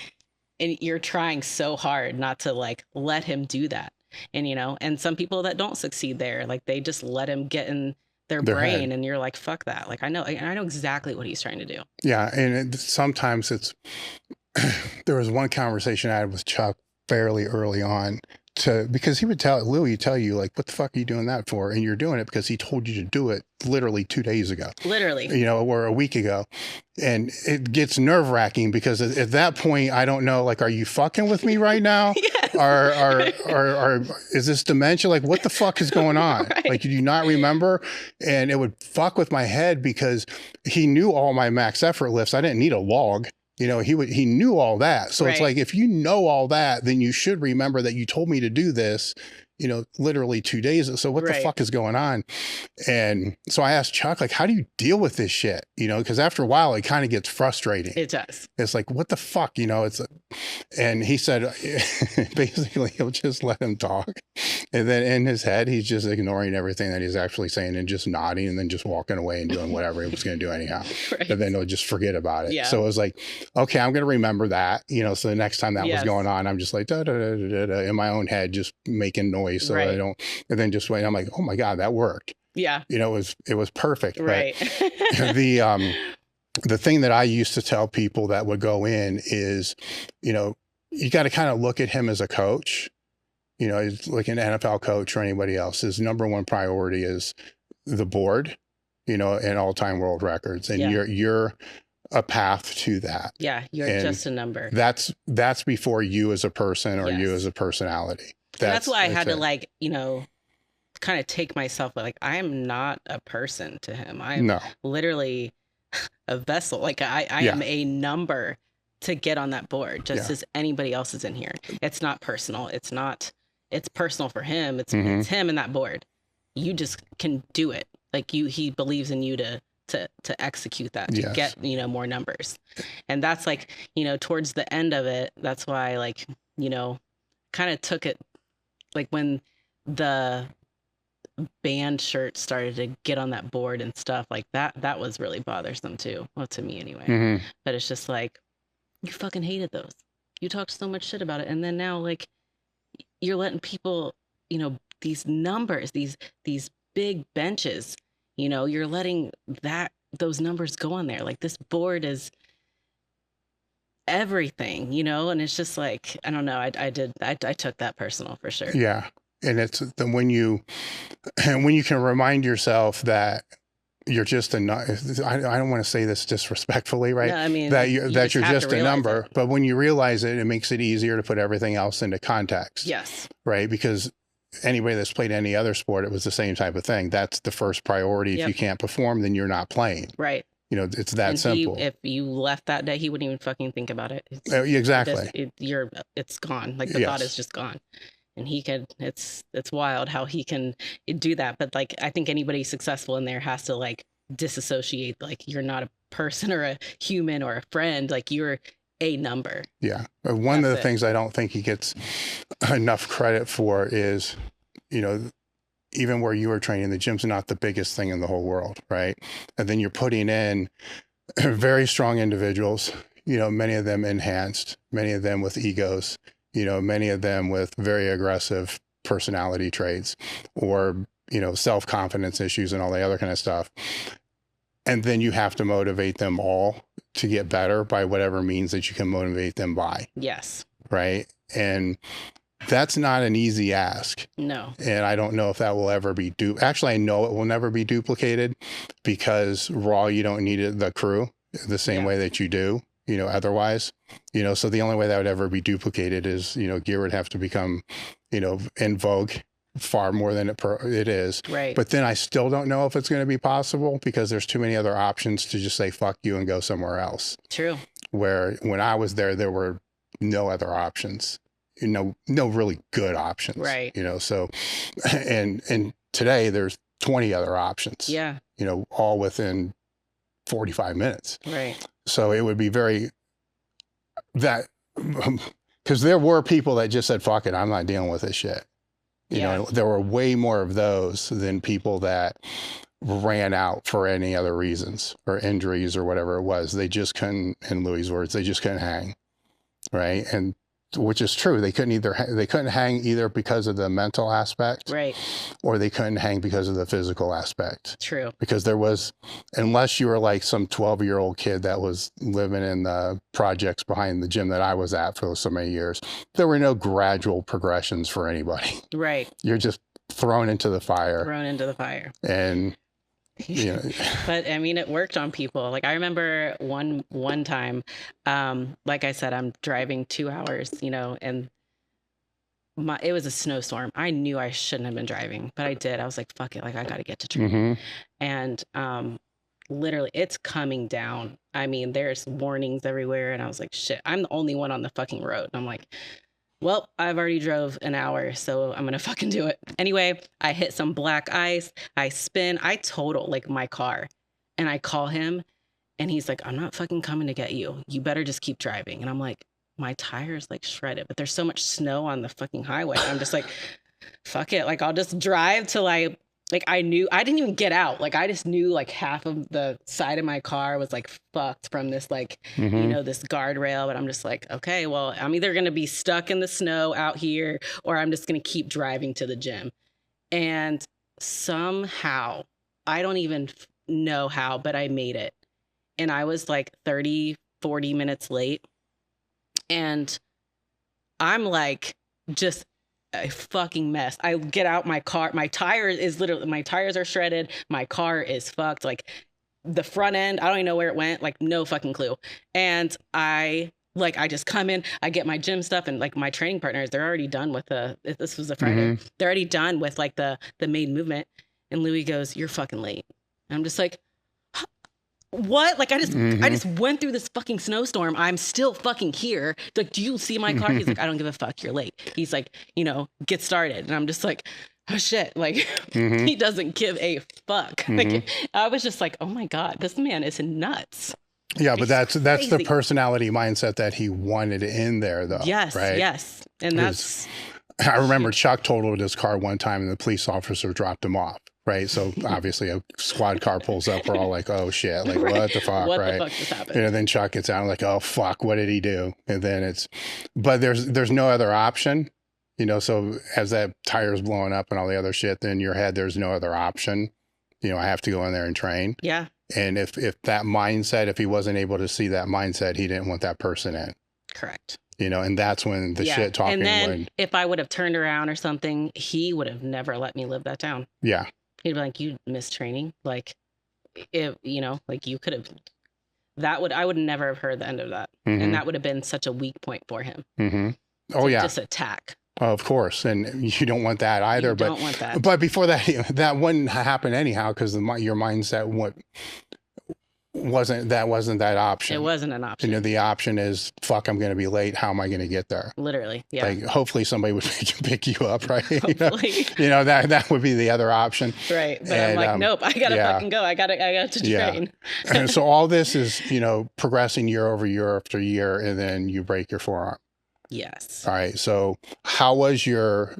and you're trying so hard not to like let him do that. And, and some people that don't succeed there, like they just let him get in their brain head. And you're like, fuck that. Like, I know exactly what he's trying to do. Yeah. And sometimes there was one conversation I had with Chuck fairly early on because he would tell you like, what the fuck are you doing that for? And you're doing it because he told you to do it literally 2 days ago, or a week ago. And it gets nerve wracking because at that point, I don't know, like, are you fucking with me right now? Yes. Or is this dementia? Like, what the fuck is going on? Right. Like, do you not remember? And it would fuck with my head because he knew all my max effort lifts. I didn't need a log. He knew all that. So It's like, if you know all that, then you should remember that you told me to do this, literally 2 days. So what the fuck is going on? And so I asked Chuck, like, how do you deal with this shit? Because after a while, it kind of gets frustrating. It does. It's like, what the fuck? And he said, basically, he'll just let him talk. And then in his head, he's just ignoring everything that he's actually saying and just nodding and then just walking away and doing whatever he was going to do anyhow. Right. And then he'll just forget about it. Yeah. So it was like, okay, I'm going to remember that, so the next time that was going on, I'm just like, da, da, da, da, da, in my own head, just making noise. So I don't, and then just wait. I'm like, oh my God, that worked. Yeah. It was perfect. Right. But the thing that I used to tell people that would go in is, you got to kind of look at him as a coach. He's like an NFL coach or anybody else. His number one priority is the board, and all-time world records. And you're a path to that. Yeah. You're just a number. That's before you as a person or you as a personality. That's why I had to like, kind of take myself, like, I am not a person to him. I'm literally a vessel. Like I am a number to get on that board, just as anybody else is in here. It's not personal. It's personal for him. It's him and that board. You just can do it. Like he believes in you to execute that, to get, more numbers. And that's like, towards the end of it, that's why like, kind of took it like when the band shirt started to get on that board and stuff like that was really bothersome too. Well, to me anyway. But it's just like, you fucking hated those. You talked so much shit about it. And then now like you're letting people, these numbers, these big benches, you're letting those numbers go on there. Like this board is everything, and it's just like, I don't know. I took that personal for sure. Yeah. And it's when you can remind yourself that you're just I don't want to say this disrespectfully, right? No, I mean, that you're just a number, but when you realize it, it makes it easier to put everything else into context. Yes. Right. Because anybody that's played any other sport, it was the same type of thing. That's the first priority. If you can't perform, then you're not playing. Right. It's that simple. If you left that day, he wouldn't even fucking think about it. Exactly. It's gone. Like the thought is just gone. And it's wild how he can do that. But like, I think anybody successful in there has to like disassociate. Like you're not a person or a human or a friend. Like you're a number. Yeah. One of the things I don't think he gets enough credit for is, even where you were training, the gym's not the biggest thing in the whole world. Right. And then you're putting in very strong individuals, many of them enhanced, many of them with egos, many of them with very aggressive personality traits or, self-confidence issues and all the other kind of stuff. And then you have to motivate them all to get better by whatever means that you can motivate them by. Yes. Right. And That's not an easy ask. No. And I don't know if that will ever be actually, I know it will never be duplicated, because raw, you don't need the crew the same way that you do, otherwise, so the only way that would ever be duplicated is, gear would have to become, in vogue far more than it is. Right. But then I still don't know if it's going to be possible, because there's too many other options to just say, fuck you and go somewhere else. True. Where when I was there were no other options, no really good options. Right. So, and today there's 20 other options. Yeah. All within 45 minutes. Right. So it would be because there were people that just said, fuck it, I'm not dealing with this shit. There were way more of those than people that ran out for any other reasons or injuries or whatever it was. They just couldn't, in Louie's words, they just couldn't hang. Right. And which is true. They couldn't hang either because of the mental aspect, right, or they couldn't hang because of the physical aspect. True. Because unless you were like some 12-year-old kid that was living in the projects behind the gym that I was at for so many years, there were no gradual progressions for anybody. Right. You're just thrown into the fire. And but I mean, it worked on people. Like I remember one time, like I said, I'm driving 2 hours, and it was a snowstorm. I knew I shouldn't have been driving, but I did. I was like, fuck it. Like I got to get to training. And, literally it's coming down. I mean, there's warnings everywhere. And I was like, shit, I'm the only one on the fucking road. And I'm like, well, I've already drove an hour, so I'm going to fucking do it. Anyway, I hit some black ice. I spin. I total like my car, and I call him, and he's like, I'm not fucking coming to get you. You better just keep driving. And I'm like, my tire's like shredded, but there's so much snow on the fucking highway. I'm just like, fuck it. Like I'll just drive till I knew I didn't even get out. Like I just knew like half of the side of my car was like fucked from this like, this guardrail. But I'm just like, okay, well, I'm either going to be stuck in the snow out here, or I'm just going to keep driving to the gym. And somehow, I don't even know how, but I made it. And I was like 30, 40 minutes late. And I'm like, just a fucking mess. I get out my car. My tires are shredded. My car is fucked. Like the front end, I don't even know where it went. Like no fucking clue. And I just come in, I get my gym stuff, and like my training partners, they're already done with this was a Friday. They're already done with like the main movement. And Louie goes, you're fucking late. And I'm just like, what? Like I just went through this fucking snowstorm. I'm still fucking here. Like, do you see my car? He's like, I don't give a fuck. You're late. He's like, get started. And I'm just like, oh shit. Like he doesn't give a fuck. Like I was just like, oh my God, this man is nuts. Yeah, but that's the personality mindset that he wanted in there though. Yes. Right? Yes. And that's, I remember Chuck totaled his car one time and the police officer dropped him off. Right. So obviously a squad car pulls up. We're all like, oh shit. Like what the fuck? What right. the fuck just happened? And then Chuck gets out like, oh fuck, what did he do? And then but there's no other option, so as that tire's blowing up and all the other shit, then in your head, there's no other option. I have to go in there and train. Yeah. And if that mindset, if he wasn't able to see that mindset, he didn't want that person in. Correct. And that's when the shit talking. And then if I would have turned around or something, he would have never let me live that down. Yeah. He'd be like, you missed training. Like, if, like you could have, I would never have heard the end of that. And that would have been such a weak point for him. Oh yeah. Just attack. Of course. And you don't want that either. You don't want that. But before that wouldn't happen anyhow, because your mindset wasn't that option. It wasn't an option. The option is, fuck, I'm going to be late. How am I going to get there? Literally. Yeah. Like, hopefully somebody would pick you up, right? Hopefully. That would be the other option. Right. But I'm like, nope, I got to fucking go. I got to train. And so all this is, progressing year over year after year, and then you break your forearm. Yes. All right. So how was your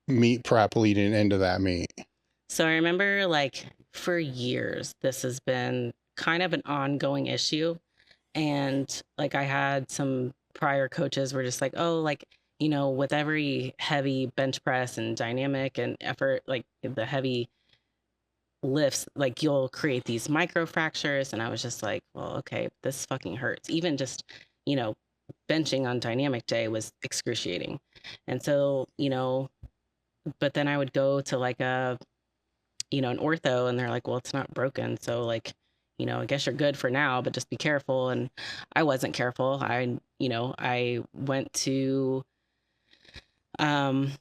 meet prep leading into that meet? So I remember like for years, this has been kind of an ongoing issue. And like I had some prior coaches were just like, oh, like, with every heavy bench press and dynamic and effort, like the heavy lifts, like you'll create these micro fractures. And I was just like, well, okay, this fucking hurts. Even just, benching on dynamic day was excruciating. And so, but then I would go to like an ortho, and they're like, well, it's not broken. So like, I guess you're good for now, but just be careful. And I wasn't careful. I went to um,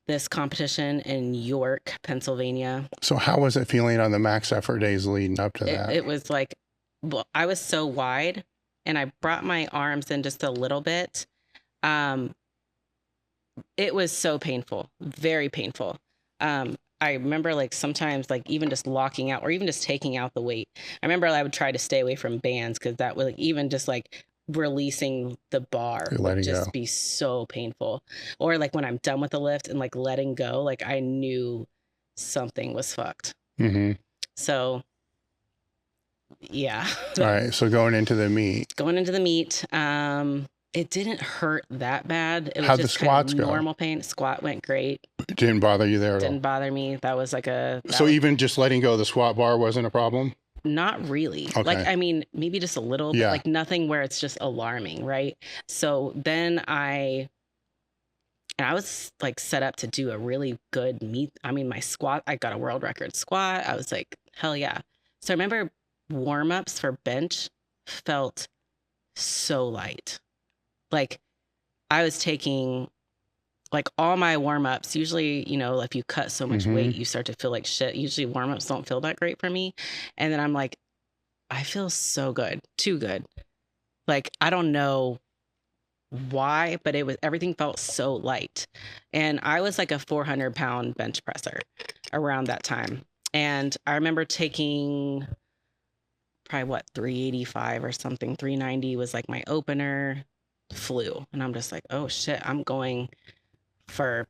this competition in York, Pennsylvania. So how was it feeling on the max effort days leading up to that? It was like, well, I was so wide, and I brought my arms in just a little bit. It was so painful, very painful. I remember like sometimes like even just locking out or even just taking out the weight. I remember I would try to stay away from bands because that would like, even just like releasing the bar would just be so painful. Or like when I'm done with the lift and like letting go, like I knew something was fucked. Mm-hmm. So yeah. All right. So going into the meet, it didn't hurt that bad. It was how'd just the squats kind of go? normal pain. Squat went great. It didn't bother you there at all? Didn't bother me. That was like even just letting go of the squat bar wasn't a problem? Not really. Okay. Like, I mean, maybe just a little, but like nothing where it's just alarming, right? So then I was like set up to do a really good meet. I mean, my squat, I got a world record squat. I was like, hell yeah. So I remember warm-ups for bench felt so light. Like I was taking like all my warm-ups, usually, if you cut so much weight, you start to feel like shit. Usually warm-ups don't feel that great for me. And then I'm like, I feel so good, too good. Like, I don't know why, but everything felt so light. And I was like a 400-pound bench presser around that time. And I remember taking probably 385 or something. 390 was like my opener, flew. And I'm just like, oh shit, I'm going for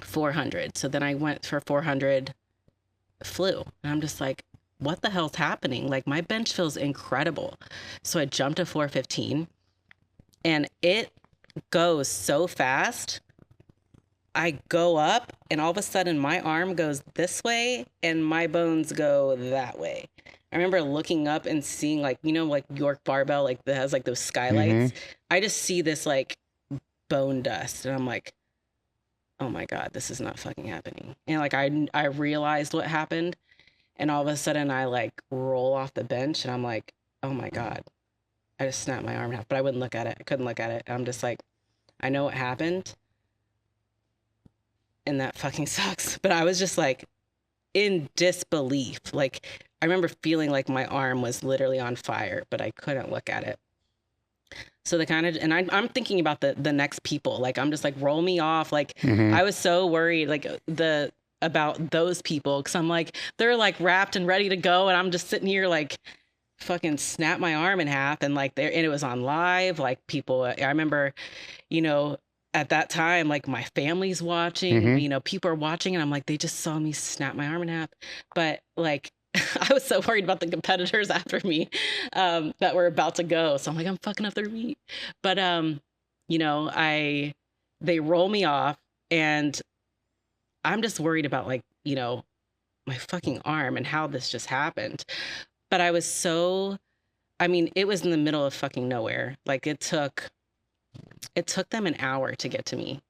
400. So then I went for 400, flew. And I'm just like, what the hell's happening? Like my bench feels incredible. So I jumped to 415 and it goes so fast. I go up and all of a sudden my arm goes this way and my bones go that way. I remember looking up and seeing like, like York Barbell, like that has like those skylights. I just see this like bone dust and I'm like, oh my God, this is not fucking happening. And like, I realized what happened and all of a sudden I like roll off the bench and I'm like, oh my God, I just snapped my arm in half, but I wouldn't look at it. I couldn't look at it. I'm just like, I know what happened. And that fucking sucks. But I was just like in disbelief. Like I remember feeling like my arm was literally on fire, but I couldn't look at it. So and I'm thinking about the next people. Like I'm just like, roll me off. Like I was so worried like about those people. Cause I'm like, they're like wrapped and ready to go. And I'm just sitting here like fucking snap my arm in half. And like and it was on live, like people, I remember, at that time, like my family's watching, people are watching and I'm like, they just saw me snap my arm in half. But like, I was so worried about the competitors after me that were about to go. So I'm like, I'm fucking up their meet. But, they roll me off and I'm just worried about like, my fucking arm and how this just happened. But it was in the middle of fucking nowhere. Like it took them an hour to get to me.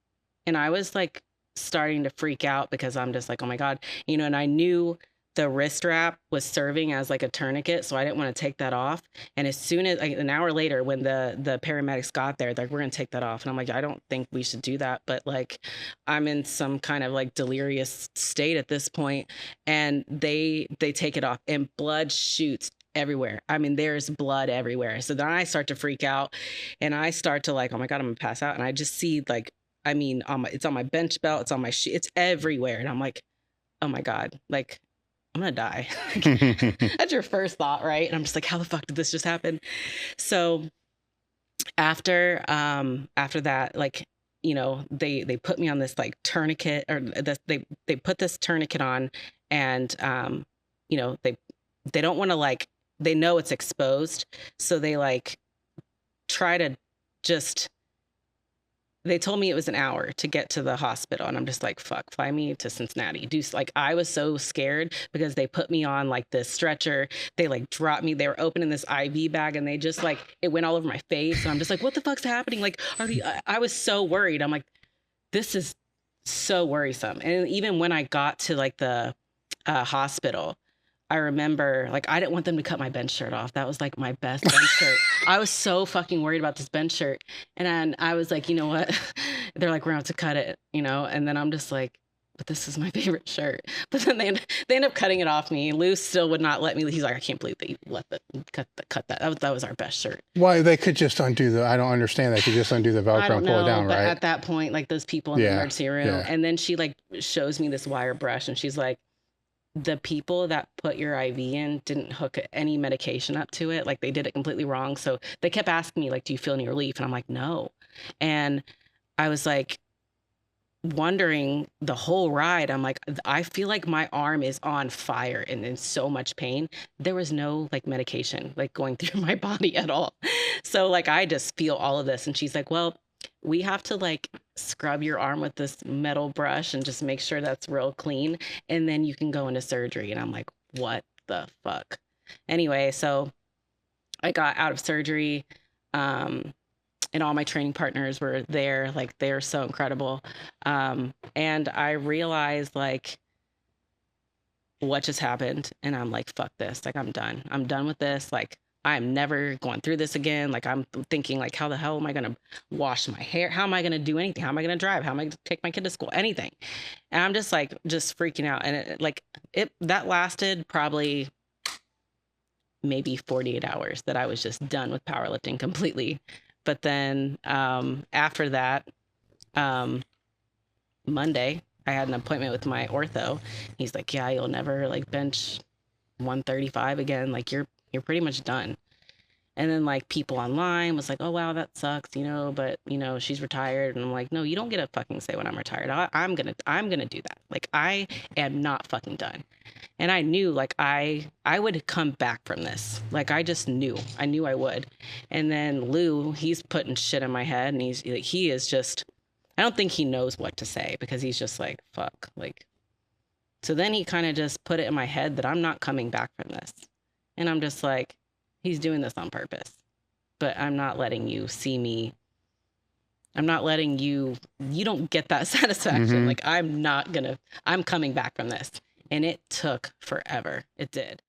And I was like starting to freak out because I'm just like, oh my God, and I knew the wrist wrap was serving as like a tourniquet. So I didn't want to take that off. And as soon as like an hour later, when the paramedics got there, they're like, we're going to take that off. And I'm like, I don't think we should do that. But like, I'm in some kind of like delirious state at this point. And they take it off and blood shoots everywhere. I mean, there's blood everywhere. So then I start to freak out and I start to like, oh my God, I'm gonna pass out. And I just see like, it's on my bench belt, it's on my shoe, it's everywhere. And I'm like, oh my God, like I'm gonna die. That's your first thought, right? And I'm just like, how the fuck did this just happen? So after that, like, they put me on this like tourniquet or they put this tourniquet on and, they don't want to like, they know it's exposed. So they like try to just they told me it was an hour to get to the hospital. And I'm just like, fuck, fly me to Cincinnati. Like, I was so scared because they put me on like this stretcher. They like dropped me. They were opening this IV bag and they just like, it went all over my face. And I'm just like, what the fuck's happening? Like, I was so worried. I'm like, this is so worrisome. And even when I got to like the hospital, I remember, like, I didn't want them to cut my bench shirt off. That was like my best bench shirt. I was so fucking worried about this bench shirt. And then I was like, you know what? They're like, we're going to have to cut it, you know? And then I'm just like, but this is my favorite shirt. But then they end up cutting it off me. Lou still would not let me. He's like, I can't believe they let cut that. That was our best shirt. Why they could just undo I don't understand. They could just undo the Velcro and pull it down, but right? at that point, like those people in the emergency room, and then she like shows me this wire brush and she's like, the people that put your IV in didn't hook any medication up to it. Like they did it completely wrong. So they kept asking me like, do you feel any relief? And I'm like, no. And I was like wondering the whole ride. I'm like, I feel like my arm is on fire and in so much pain. There was no like medication like going through my body at all. So like, I just feel all of this. And she's like, well, we have to like scrub your arm with this metal brush and just make sure that's real clean. And then you can go into surgery. And I'm like, what the fuck? Anyway, so I got out of surgery. And all my training partners were there. Like, they're so incredible. And I realized like what just happened. And I'm like, fuck this. Like, I'm done. I'm done with this. Like, I'm never going through this again. Like, I'm thinking like, how the hell am I going to wash my hair? How am I going to do anything? How am I going to drive? How am I going to take my kid to school? Anything. And I'm just like, just freaking out. And that lasted probably maybe 48 hours that I was just done with powerlifting completely. But then after that, Monday, I had an appointment with my ortho. He's like, yeah, you'll never like bench 135 again. Like, you're pretty much done. And then like people online was like, oh, wow, that sucks, you know, but you know, she's retired. And I'm like, no, you don't get to fucking say when I'm retired. I'm going to do that. Like, I am not fucking done. And I knew like I would come back from this. Like, I knew I would. And then Lou, he's putting shit in my head and he is just, I don't think he knows what to say because he's just like, fuck. Like, so then he kind of just put it in my head that I'm not coming back from this. And I'm just like, he's doing this on purpose, but I'm not letting you see me. I'm not letting you don't get that satisfaction. Like, I'm coming back from this. And it took forever. It did.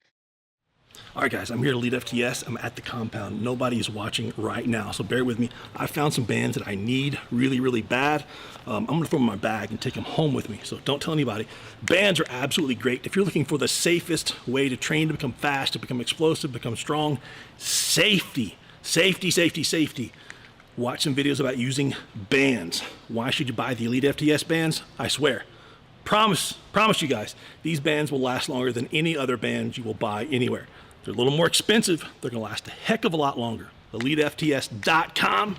All right, guys, I'm here at elitefts. I'm at the compound. Nobody is watching right now, so bear with me. I found some bands that I need really, really bad. I'm gonna throw them in my bag and take them home with me, so don't tell anybody. Bands are absolutely great. If you're looking for the safest way to train to become fast, to become explosive, become strong, safety. Watch some videos about using bands. Why should you buy the Elite FTS bands? I swear. Promise you guys, these bands will last longer than any other bands you will buy anywhere. They're a little more expensive. They're gonna last a heck of a lot longer. EliteFTS.com.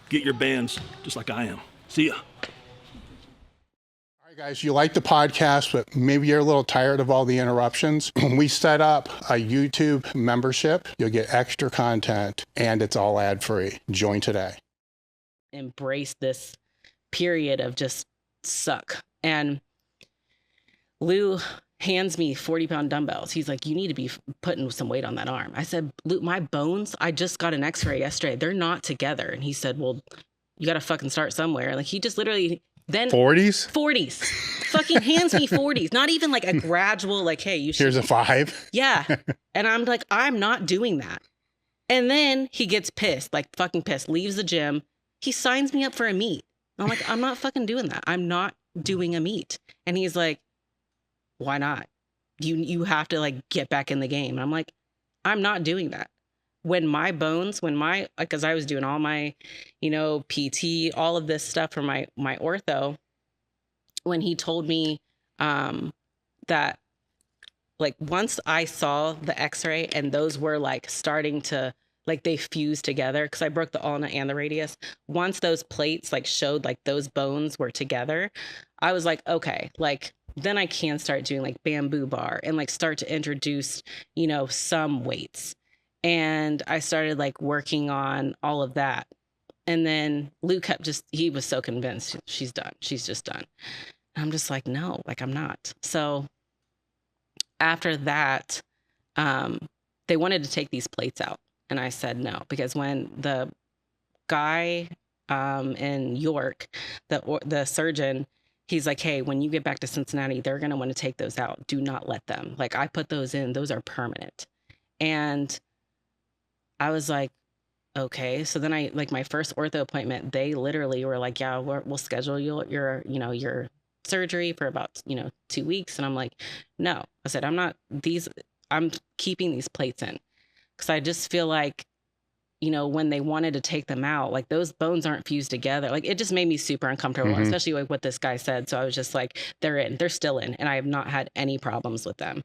Get your bands just like I am. See ya. All right, guys, you like the podcast, but maybe you're a little tired of all the interruptions. We set up a YouTube membership. You'll get extra content and it's all ad-free. Join today. Embrace this period of just suck. And Lou hands me 40-pound dumbbells. He's like, you need to be putting some weight on that arm. I said, Lou, my bones, I just got an x-ray yesterday. They're not together. And he said, well, you got to fucking start somewhere. Like, he just literally then 40s fucking hands me 40s. Not even like a gradual, like, hey, you should. Here's a 5. Yeah. And I'm like, I'm not doing that. And then he gets pissed, like fucking pissed, leaves the gym. He signs me up for a meet. I'm like, I'm not fucking doing that. I'm not doing a meet. And he's like, why not? You have to like get back in the game. And I'm like, I'm not doing that. When my bones, because I was doing all my, PT, all of this stuff for my ortho, when he told me that like once I saw the x-ray and those were like starting to, like they fused together, because I broke the ulna and the radius. Once those plates like showed like those bones were together, I was like, okay, like then I can start doing like bamboo bar and like start to introduce, some weights. And I started like working on all of that. And then Lou kept he was so convinced she's done. She's just done. And I'm just like, no, like I'm not. So after that, they wanted to take these plates out. And I said no, because when the guy in York, the surgeon, he's like, hey, when you get back to Cincinnati, they're going to want to take those out. Do not let them. Like, I put those in. Those are permanent. And I was like, okay. So then my first ortho appointment, they literally were like, yeah, we'll schedule your surgery for about, 2 weeks. And I'm like, no. I said, I'm keeping these plates in. Because I just feel like, when they wanted to take them out, like those bones aren't fused together. Like it just made me super uncomfortable, especially like what this guy said. So I was just like, they're still in, and I have not had any problems with them.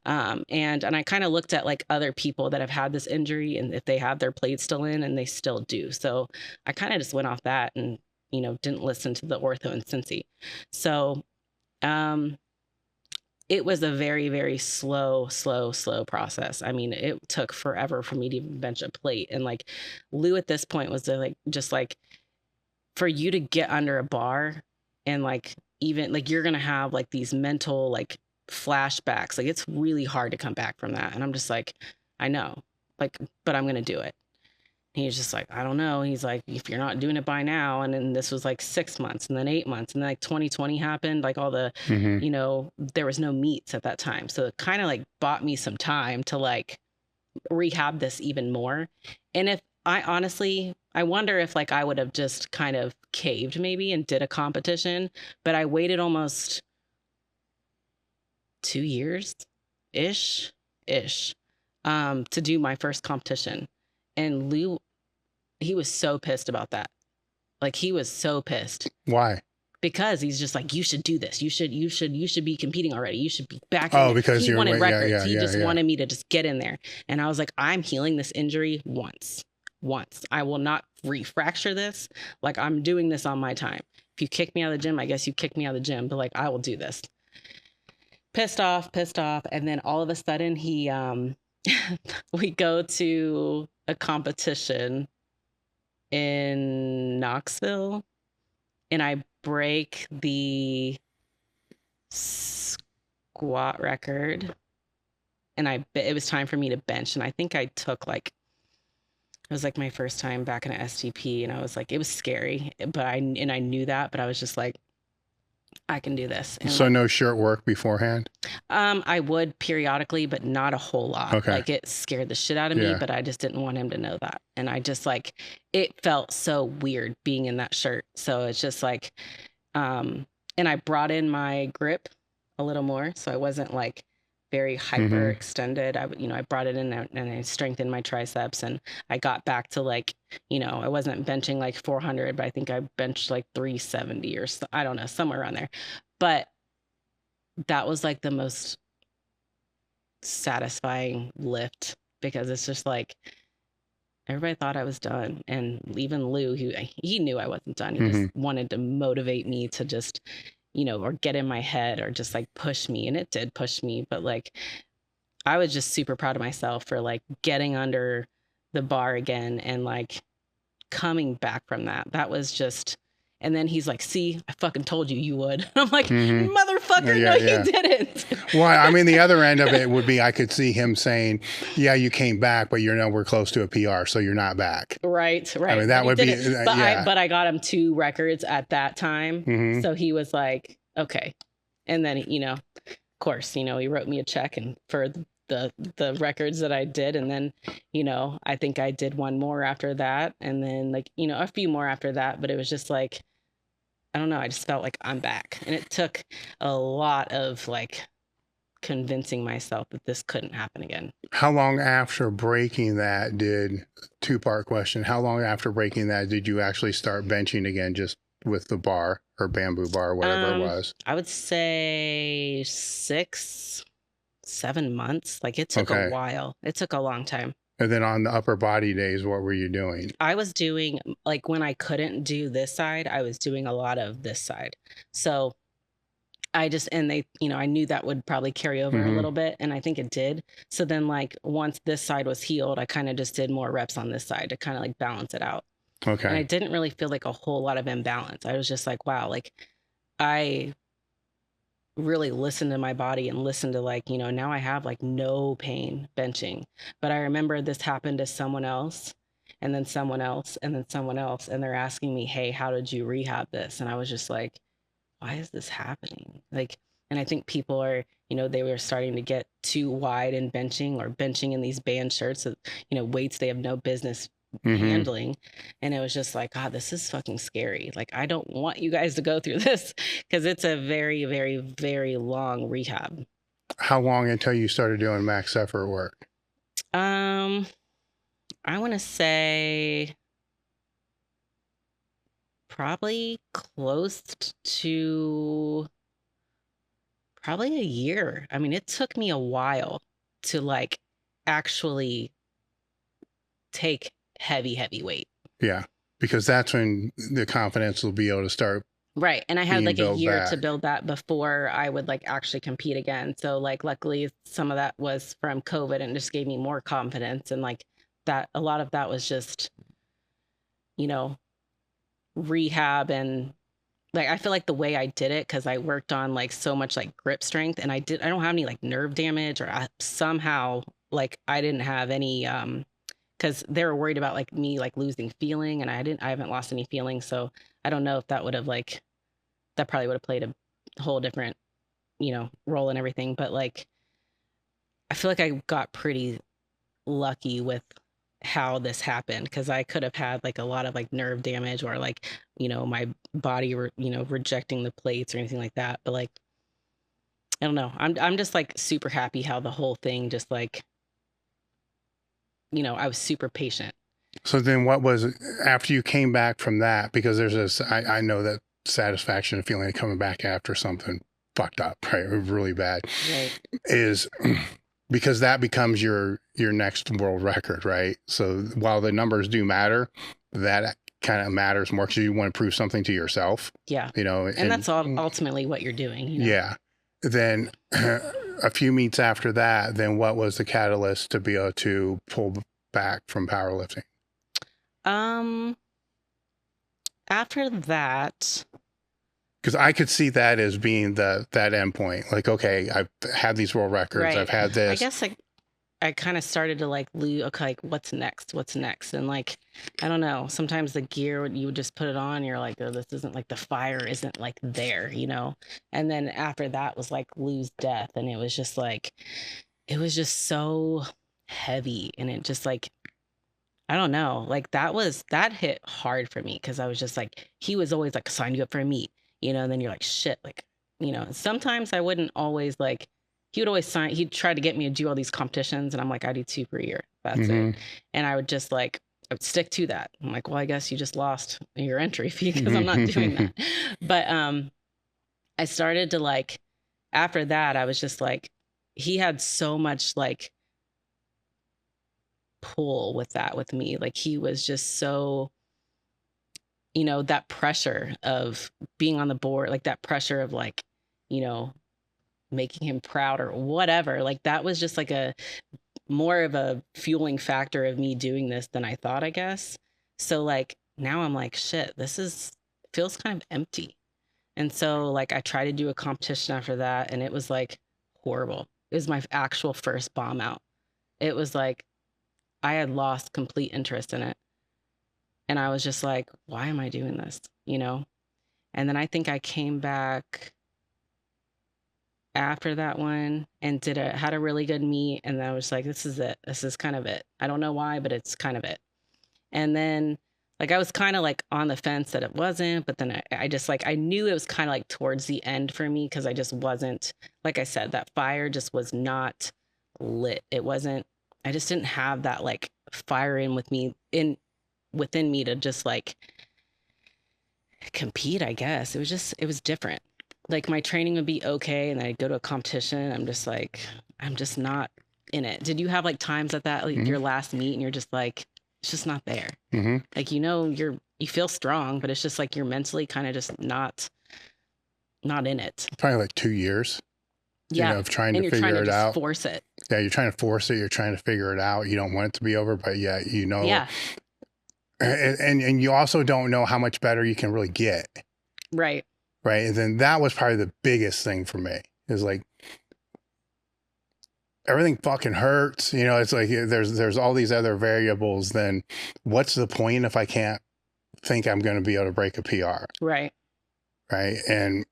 And I kind of looked at like other people that have had this injury and if they have their plates still in, and they still do. So I kind of just went off that and, didn't listen to the ortho in Cincy. So, it was a very, very slow process. I mean, it took forever for me to even bench a plate. And like Lou at this point was just like, for you to get under a bar and like, even like, you're going to have like these mental like flashbacks. Like it's really hard to come back from that. And I'm just like, I know, like, but I'm going to do it. And he's just like, I don't know. He's like, if you're not doing it by now. And then this was like 6 months and then 8 months. And then like 2020 happened, like all the, there was no meets at that time. So it kind of like bought me some time to like rehab this even more. And if I wonder if like I would have just kind of caved maybe and did a competition, but I waited almost 2 years ish to do my first competition. And Lou, he was so pissed about that. Like he was so pissed. Why? Because he's just like, you should do this. You should be competing already. You should be back. Oh, because he wanted records. Yeah, he just wanted me to just get in there. And I was like, I'm healing this injury once. I will not refracture this. Like I'm doing this on my time. If you kick me out of the gym, I guess you kick me out of the gym, but like, I will do this. Pissed off. And then all of a sudden he, we go to a competition in Knoxville and I break the squat record and it was time for me to bench. And I think I took it was like my first time back in an STP and I was like, it was scary, but I knew that, but I was just like, I can do this. And so no shirt work beforehand? I would periodically, but not a whole lot. Okay. Like it scared the shit out of me, but I just didn't want him to know that. And I just like, it felt so weird being in that shirt. So it's just like, and I brought in my grip a little more. So I wasn't like very hyper extended. I brought it in and I strengthened my triceps and I got back to like, I wasn't benching like 400, but I think I benched like 370 or I don't know, somewhere around there. But that was like the most satisfying lift because it's just like, everybody thought I was done. And even Lou, he knew I wasn't done. He just wanted to motivate me to just, or get in my head or just like push me. And it did push me. But like, I was just super proud of myself for like getting under the bar again and like coming back from that. That was just, and then he's like, see, I fucking told you would. I'm like, motherfucker, no, you didn't. Well, I mean, the other end of it would be, I could see him saying, yeah, you came back, but you're nowhere close to a PR, so you're not back. Right. I mean, that would be, but I got him 2 records at that time. So he was like, okay. And then, of course, he wrote me a check and for the records that I did. And then, I think I did one more after that. And then like, a few more after that, but it was just like, I don't know. I just felt like I'm back. And it took a lot of like convincing myself that this couldn't happen again. How long after breaking that two-part question, how long after breaking that did you actually start benching again, just with the bar or bamboo bar, whatever it was? I would say 6-7 months. Like it took a while. It took a long time. And then on the upper body days, what were you doing? I was doing, like when I couldn't do this side, I was doing a lot of this side. So I knew that would probably carry over a little bit. And I think it did. So then like once this side was healed, I kind of just did more reps on this side to kind of like balance it out. Okay. And I didn't really feel like a whole lot of imbalance. I was just like, wow, like I really listened to my body and listened to like, now I have like no pain benching. But I remember this happened to someone else and then someone else and then someone else. And they're asking me, hey, how did you rehab this? And I was just like, why is this happening? Like, and I think people are, they were starting to get too wide in benching or benching in these band shirts that, weights they have no business handling. And it was just like, God, this is fucking scary. Like, I don't want you guys to go through this because it's a very, very, very long rehab. How long until you started doing max effort work? I want to say probably close to probably a year. I mean, it took me a while to like actually take heavy weight. Yeah, because that's when the confidence will be able to start. Right. And I had like a year back to build that before I would like actually compete again. So like luckily some of that was from COVID and just gave me more confidence. And like that, a lot of that was just, rehab. And like I feel like the way I did it, because I worked on like so much like grip strength, and I don't have any like nerve damage, or somehow like I didn't have any because they were worried about like me like losing feeling, and I haven't lost any feeling. So I don't know if that would have like, that probably would have played a whole different, role and everything. But like, I feel like I got pretty lucky with how this happened, because I could have had like a lot of like nerve damage or like, my body, rejecting the plates or anything like that. But like, I don't know. I'm just like super happy how the whole thing just like, I was super patient. So then what was after you came back from that? Because there's this, I know that satisfaction of feeling coming back after something fucked up, right? Really bad. Right. Is because that becomes your next world record, right? So while the numbers do matter, that kind of matters more because you want to prove something to yourself. Yeah. And that's ultimately what you're doing. Yeah. Then a few meets after that, then what was the catalyst to be able to pull back from powerlifting? After that, because I could see that as being that end point. Like, okay, I've had these world records. right. I've had this. I guess like I kind of started to like lose. Okay, like what's next? And like, I don't know. Sometimes the gear, you would just put it on, you're like, oh, this isn't like, the fire isn't like there, And then after that was like lose death, and it was just like, it was just so heavy, and it just like, I don't know, like that hit hard for me, because I was just like, he was always like, sign you up for a meet, and then you're like, shit, like, sometimes I wouldn't always like, he would always he'd try to get me to do all these competitions, and I'm like, I do 2 per year. That's it. And I would just like, I would stick to that. I'm like, well, I guess you just lost your entry fee because I'm not doing that. But I started to like, after that, I was just like, he had so much like pull with me. Like he was just so, that pressure of being on the board, like that pressure of like, making him proud or whatever. Like that was just like a more of a fueling factor of me doing this than I thought, I guess. So like now I'm like, shit, feels kind of empty. And so like I tried to do a competition after that, and it was like horrible. It was my actual first bomb out. It was like I had lost complete interest in it. And I was just like, why am I doing this? And then I think I came back after that one and had a really good meet, and then I was like, this is it. This is kind of it. I don't know why, but it's kind of it. And then like I was kind of like on the fence that it wasn't, but then I just like, I knew it was kind of like towards the end for me, because I just wasn't, like I said, that fire just was not lit. It wasn't, I just didn't have that like fire within me to just like compete, I guess. It was different. Like my training would be okay, and then I'd go to a competition. I'm just like, I'm just not in it. Did you have like times at that, like your last meet, and you're just like, it's just not there? Like, you feel strong, but it's just like you're mentally kind of just not in it. Probably like 2 years. Yeah. Of trying to figure it out. Force it. Yeah, you're trying to force it. You're trying to figure it out. You don't want it to be over, but yeah. Yeah. and you also don't know how much better you can really get. Right. Right. And then that was probably the biggest thing for me, is like, everything fucking hurts. You know, it's like there's all these other variables. Then what's the point if I can't think I'm going to be able to break a PR? Right. Right. And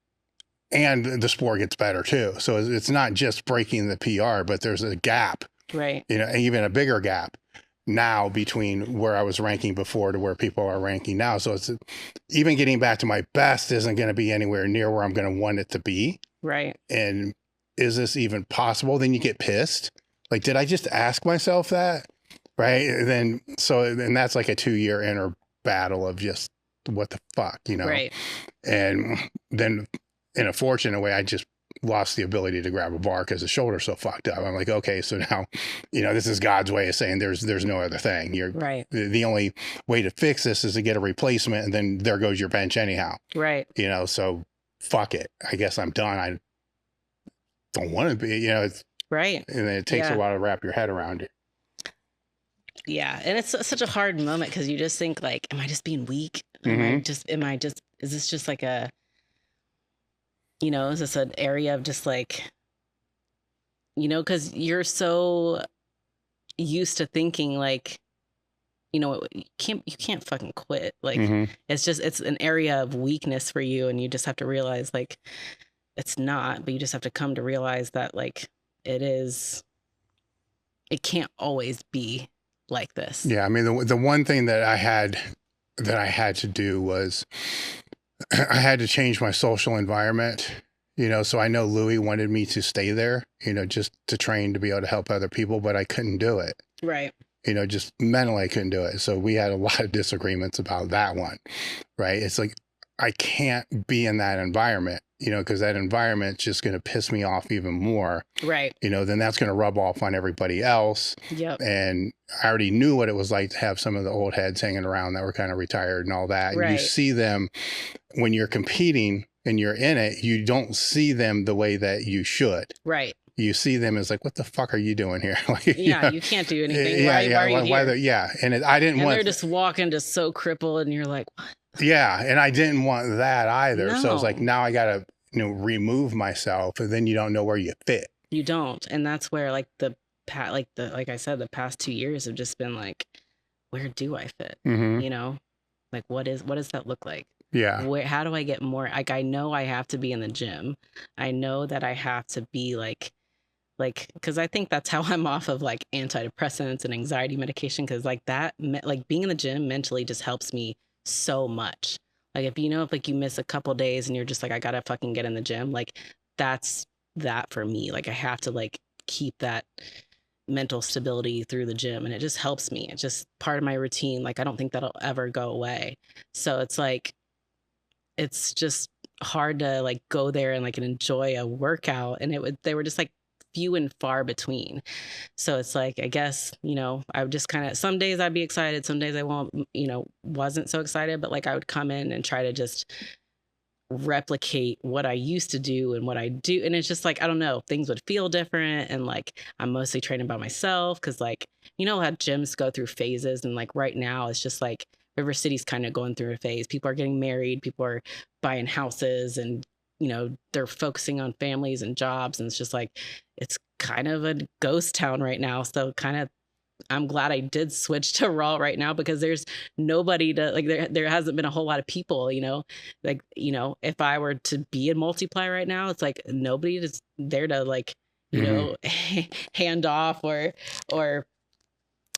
the sport gets better too. So it's not just breaking the PR, but there's a gap, Right. you know, even a bigger gap now between where I was ranking before to where people are ranking now. So it's even getting back to my best isn't going to be anywhere near where I'm going to want it to be. Right. And is this even possible? Then you get pissed. Like, did I just ask myself that? Right. And then, and that's like a 2-year inner battle of just what the fuck, you know? Right. And then in a fortunate way, I just lost the ability to grab a bar because the shoulder's so fucked up. I'm like, okay, so now, you know, this is God's way of saying there's no other thing. You're right. The only way to fix this is to get a replacement, and then there goes your bench anyhow. Right. You know, so fuck it. I guess I'm done. I don't want to be, you know, it's right. And then it takes a while to wrap your head around it. Yeah. And it's such a hard moment because you just think like, am I just being weak? Is this just like a, you know, is this an area of just like, you know, because you're so used to thinking like, you know, you can't fucking quit. Like, it's an area of weakness for you. And you just have to realize like, it's not, but you just have to come to realize that like, it can't always be like this. Yeah. I mean, the one thing that I had to do was I had to change my social environment, you know, so I know Louie wanted me to stay there, you know, just to train to be able to help other people, but I couldn't do it. Right. You know, just mentally I couldn't do it. So we had a lot of disagreements about that one, right? It's like, I can't be in that environment, you know, because that environment's just going to piss me off even more. Right. You know, then that's going to rub off on everybody else. Yep. And I already knew what it was like to have some of the old heads hanging around that were kind of retired and all that. Right. And you see them when you're competing and you're in it, you don't see them the way that you should. Right. You see them as like, what the fuck are you doing here? Like, yeah, you can't do anything. Why are you here? And I didn't want. They're just walking just so crippled, and you're like, what? Yeah, and I didn't want that either. No. So it's like, now I got to, you know, remove myself, and then you don't know where you fit. You don't, and that's where like like I said, the past 2 years have just been like, where do I fit? You know, like what does that look like? Yeah. How do I get more? Like I know I have to be in the gym. I know that I have to be like, because I think that's how I'm off of like antidepressants and anxiety medication. Because like that, like being in the gym mentally just helps me so much. Like if you miss a couple days and you're just like, I gotta fucking get in the gym, like that's that for me. Like I have to like keep that mental stability through the gym, and it just helps me. It's just part of my routine. Like I don't think that'll ever go away. So it's like, it's just hard to like go there and like enjoy a workout, and they were just like few and far between. So it's like, I guess, you know, I would just kind of, some days I'd be excited, some days I wasn't so excited, but like I would come in and try to just replicate what I used to do and what I do. And it's just like, I don't know, things would feel different. And like, I'm mostly training by myself. Cause like, you know how gyms go through phases, and like right now it's just like River City's kind of going through a phase. People are getting married, people are buying houses, and you know, they're focusing on families and jobs. And it's just like, it's kind of a ghost town right now. So kind of, I'm glad I did switch to Raw right now, because there's nobody to like, there hasn't been a whole lot of people, you know, like, you know, if I were to be in multiply right now, it's like nobody is there to like, you know, hand off or,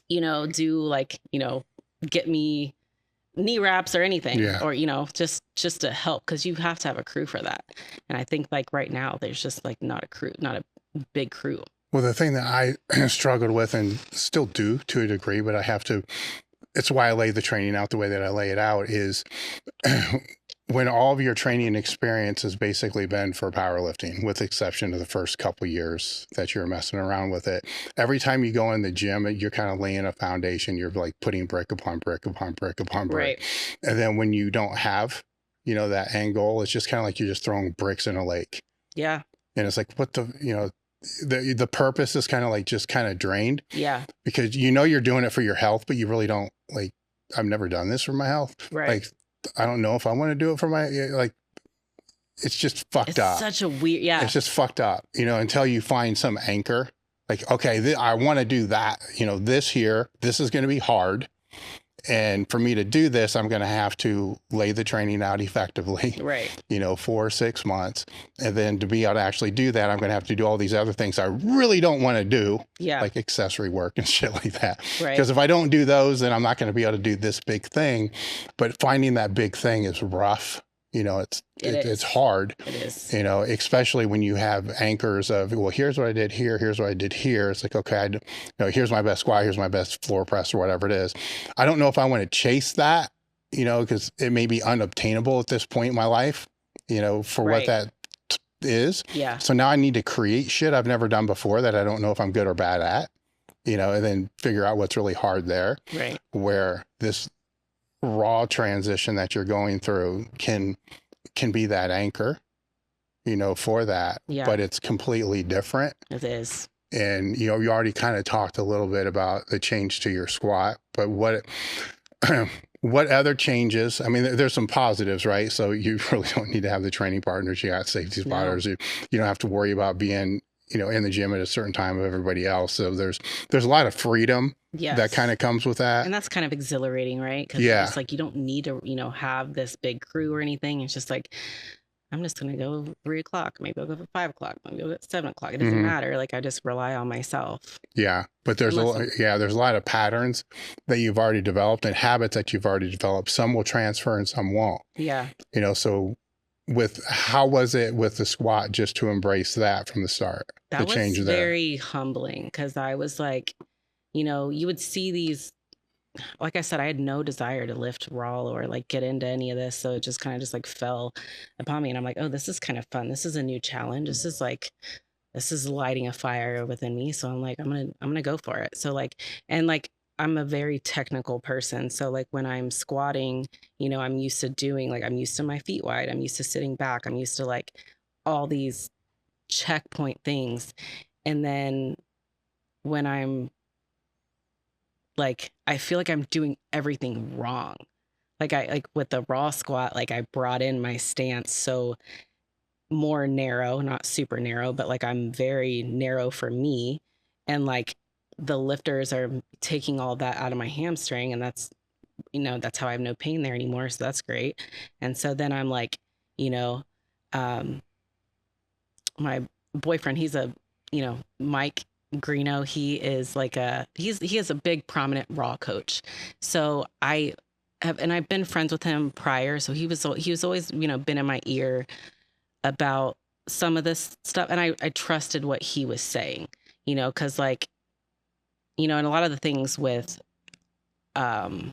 you know, do like, you know, get me knee wraps or anything, or, you know, just to help. Cause you have to have a crew for that. And I think like right now there's just like not a big crew. Well, the thing that I struggled with, and still do to a degree, but it's why I lay the training out the way that I lay it out, is when all of your training experience has basically been for powerlifting, with the exception of the first couple of years that you're messing around with it. Every time you go in the gym, you're kind of laying a foundation. You're like putting brick upon brick upon brick upon brick. Right. And then when you don't have, you know, that end goal, it's just kind of like you're just throwing bricks in a lake. Yeah. And it's like, what the, you know, the purpose is kind of like just kind of drained. Yeah. Because you know you're doing it for your health, but you really don't like I've never done this for my health. Right. Like, I don't know if I want to do it for my, like, it's just fucked up. It's such a weird, yeah. It's just fucked up, you know, until you find some anchor. Like, okay, I want to do that, you know, this is going to be hard. And for me to do this, I'm going to have to lay the training out effectively, right? You know, 4 or 6 months. And then to be able to actually do that, I'm going to have to do all these other things I really don't want to do, like accessory work and shit like that. Right. Because if I don't do those, then I'm not going to be able to do this big thing. But finding that big thing is rough. You know, it's hard. It is. You know, especially when you have anchors of, well, here's what I did here, here's what I did here. It's like, okay, you know, here's my best squat, here's my best floor press or whatever it is. I don't know if I want to chase that, you know, because it may be unobtainable at this point in my life, you know, for what that is. Yeah. So now I need to create shit I've never done before that I don't know if I'm good or bad at, you know, and then figure out what's really hard there. Right. Where this raw transition that you're going through can be that anchor, you know, for that, but it's completely different. It is. And, you know, you already kind of talked a little bit about the change to your squat, but what other changes? I mean, there's some positives, right? So you really don't need to have the training partners. You got safety spotters. You don't have to worry about being, you know, in the gym at a certain time of everybody else. So there's a lot of freedom that kind of comes with that. And that's kind of exhilarating, right? Because it's like, you don't need to, you know, have this big crew or anything. It's just like, I'm just going to go 3 o'clock. Maybe I'll go at 5 o'clock. Maybe I'll go at 7 o'clock. It doesn't matter. Like, I just rely on myself. Yeah. But there's there's a lot of patterns that you've already developed and habits that you've already developed. Some will transfer and some won't. Yeah. You know, so how was it with the squat just to embrace that from the start? That was very humbling because I was like, you know, you would see these, like I said, I had no desire to lift raw or like get into any of this. So it just kind of just like fell upon me. And I'm like, oh, this is kind of fun. This is a new challenge. This is lighting a fire within me. So I'm like, I'm going to go for it. So like, and like, I'm a very technical person. So like when I'm squatting, you know, I'm used to my feet wide. I'm used to sitting back. I'm used to like all these checkpoint things. And then when I'm like, I feel like I'm doing everything wrong. Like with the raw squat, like I brought in my stance so more narrow, not super narrow, but like I'm very narrow for me. And like the lifters are taking all that out of my hamstring, and that's, you know, that's how I have no pain there anymore. So that's great. And so then I'm like, you know, my boyfriend, he's a, you know, Mike Greeno, he is like he is a big prominent raw coach. So I've been friends with him prior. So he was always, you know, been in my ear about some of this stuff. And I trusted what he was saying, you know, cause like, you know, and a lot of the things with, like,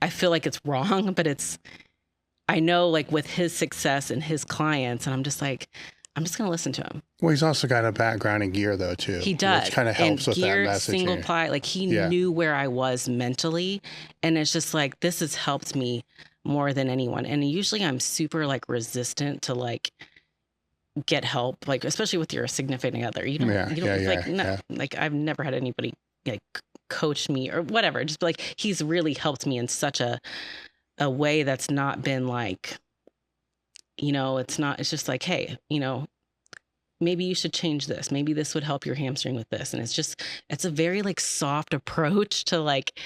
I feel like it's wrong, but I know like with his success and his clients, and I'm just like, I'm just going to listen to him. Well, he's also got a background in gear though, too. He does. Which kind of helps with gear, that message. Single ply, like he knew where I was mentally. And it's just like, this has helped me more than anyone. And usually I'm super like resistant to like get help, like especially with your significant other. You don't like I've never had anybody like coach me or whatever. Just like he's really helped me in such a way that's not been like, you know, it's just like, hey, you know, maybe you should change this. Maybe this would help your hamstring with this. And it's a very like soft approach to like,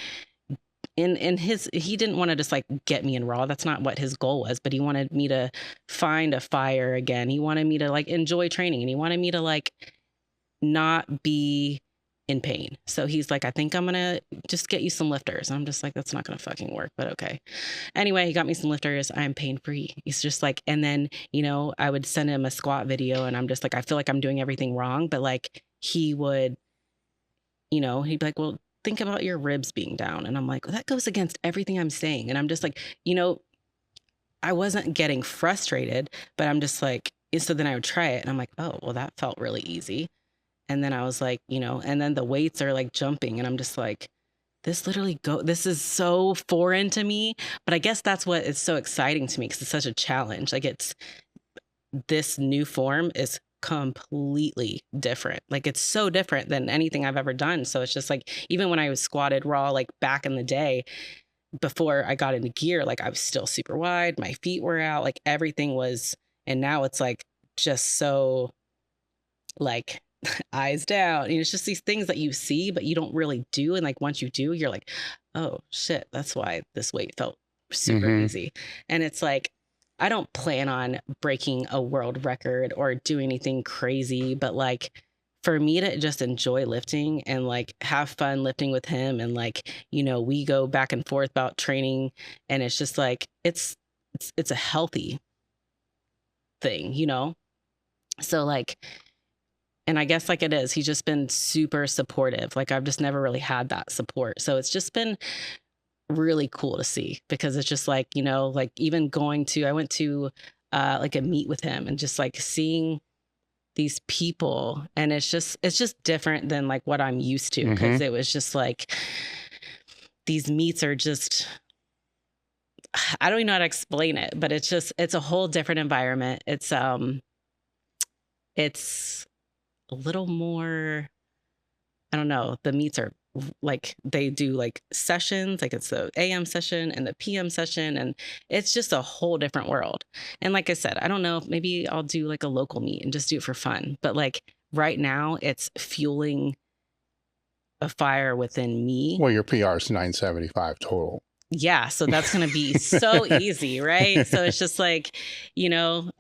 he didn't want to just like get me in raw. That's not what his goal was, but he wanted me to find a fire again. He wanted me to like enjoy training, and he wanted me to like not be in pain. So he's like, I think I'm going to just get you some lifters. And I'm just like, that's not going to fucking work, but okay. Anyway, he got me some lifters. I'm pain free. He's just like, and then, you know, I would send him a squat video, and I'm just like, I feel like I'm doing everything wrong, but like he would, you know, he'd be like, well, think about your ribs being down. And I'm like, well, that goes against everything I'm saying. And I'm just like, you know, I wasn't getting frustrated, but I'm just like, so then I would try it, and I'm like, oh, well, that felt really easy. And then I was like, you know, and then the weights are like jumping, and I'm just like, this is so foreign to me. But I guess that's what is so exciting to me, because it's such a challenge. Like this new form is completely different. Like it's so different than anything I've ever done. So it's just like, even when I was squatted raw, like back in the day, before I got into gear, like I was still super wide, my feet were out, like everything was, and now it's like just so like eyes down. It's just these things that you see, but you don't really do. And like once you do, you're like, oh shit, that's why this weight felt super easy. And it's like, I don't plan on breaking a world record or do anything crazy, but like for me to just enjoy lifting and like have fun lifting with him, and like, we go back and forth about training, and it's just like it's a healthy thing, So like, and I guess like it is, he's just been super supportive. Like I've just never really had that support. So it's just been really cool to see, because it's just like, like even I went to like a meet with him, and just like seeing these people, and it's just different than like what I'm used to, because it was just like these meets are just, I don't even know how to explain it, but it's a whole different environment. It's a little more, I don't know, the meets are like, they do like sessions, like it's the AM session and the PM session, and it's just a whole different world. And like I said, I don't know, maybe I'll do like a local meet and just do it for fun, but like right now it's fueling a fire within me. Well, your PR is 975 total. Yeah, so that's going to be so easy, right? So it's just like, even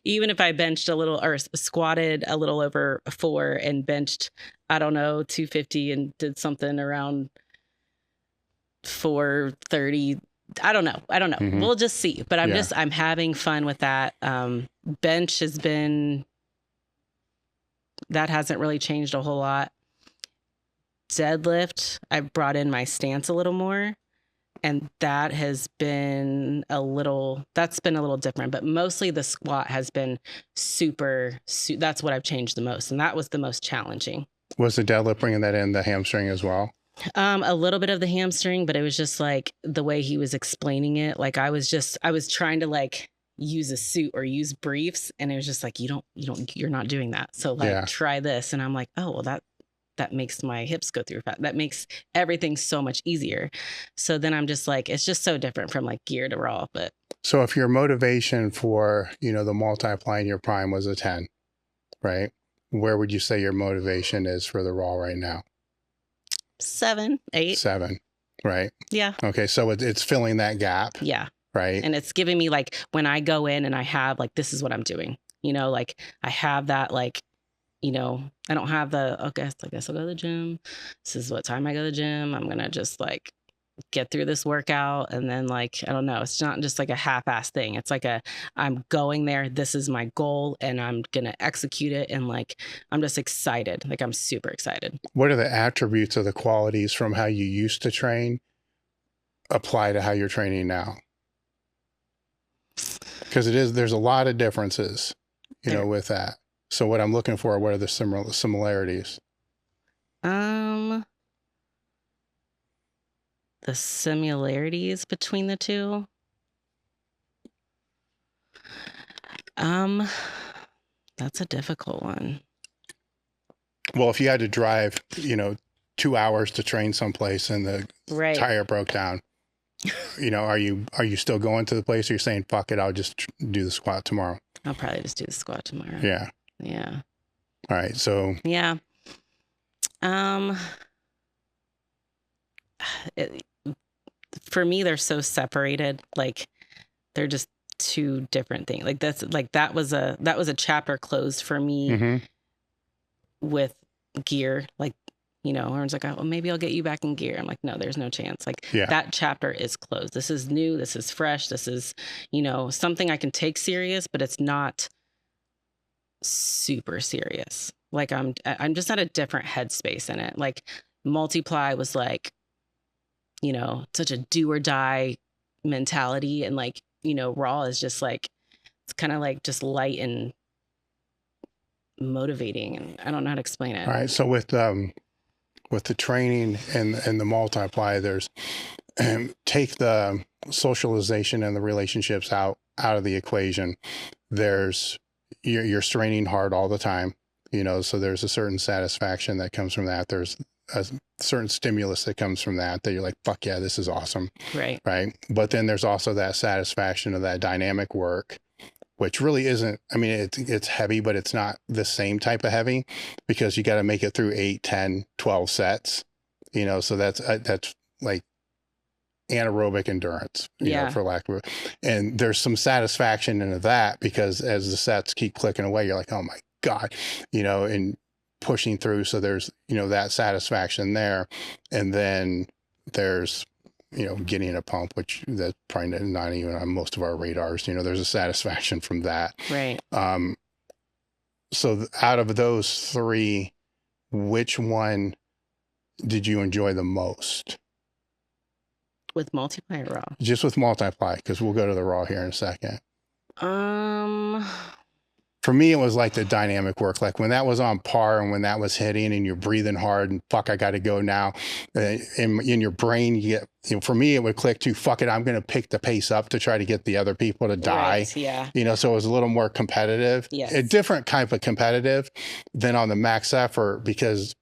if I benched a little or squatted a little over 4 and benched, I don't know, 250 and did something around 430. I don't know. We'll just see. But I'm having fun with that. Bench that hasn't really changed a whole lot. Deadlift, I've brought in my stance a little more. And that has been a little different, but mostly the squat has been that's what I've changed the most. And that was the most challenging. Was the deadlift bringing that in, the hamstring as well? A little bit of the hamstring, but it was just like the way he was explaining it. Like I was trying to like use a suit or use briefs, and it was just like, you're not doing that. So like try this. And I'm like, oh, well that makes my hips go through fat. That makes everything so much easier. So then I'm just like, it's just so different from like gear to raw. But so if your motivation for, the multiply in your prime was a 10, right? Where would you say your motivation is for the raw right now? 7, 8. 7, right? Yeah. Okay. So it's filling that gap. Yeah. Right. And it's giving me like, when I go in and I have like, this is what I'm doing, like I have that, like, I don't have I guess I'll go to the gym. This is what time I go to the gym. I'm going to just like get through this workout. And then like, I don't know, it's not just like a half-ass thing. It's like I'm going there. This is my goal and I'm going to execute it. And like, I'm just excited. Like I'm super excited. What are the attributes of the qualities from how you used to train apply to how you're training now? Because there's a lot of differences, with that. So what I'm looking for, what are the similarities? The similarities between the two. That's a difficult one. Well, if you had to drive, 2 hours to train someplace and the tire broke down, are you still going to the place, or you're saying, fuck it, I'll just do the squat tomorrow? I'll probably just do the squat tomorrow. Yeah. Yeah. All right. So. Yeah. For me, they're so separated. Like they're just two different things. Like that was a chapter closed for me with gear. Like, everyone's like, oh, well, maybe I'll get you back in gear. I'm like, no, there's no chance. Like that chapter is closed. This is new. This is fresh. This is, something I can take serious, but it's not super serious. Like I'm just at a different headspace in it. Like multiply was like, such a do or die mentality, and like, raw is just like, it's kind of like just light and motivating, and I don't know how to explain it. All right. So with the training and the multiply, there's take the socialization and the relationships out of the equation. There's you're straining hard all the time, you know, so there's a certain satisfaction that comes from that. There's a certain stimulus that comes from that you're like, fuck yeah, this is awesome. Right. Right. But then there's also that satisfaction of that dynamic work, which really isn't, I mean, it's heavy, but it's not the same type of heavy, because you got to make it through 8, 10, 12 sets, you know, so that's like anaerobic endurance, you know, for lack of, and there's some satisfaction into that, because as the sets keep clicking away, you're like, oh my God, you know, and pushing through. So there's, you know, that satisfaction there. And then there's, you know, getting a pump, which that's probably not even on most of our radars, you know, there's a satisfaction from that. Right. So out of those three, which one did you enjoy the most? With multiply or raw? Just with multiply, because we'll go to the raw here in a second. For me, it was like the dynamic work, like when that was on par and when that was hitting and you're breathing hard and fuck, I got to go now. In your brain, you get, you know, for me, it would click to fuck it, I'm going to pick the pace up to try to get the other people to die. Right, yeah. You know, so it was a little more competitive. Yes. A different type of competitive than on the max effort, because,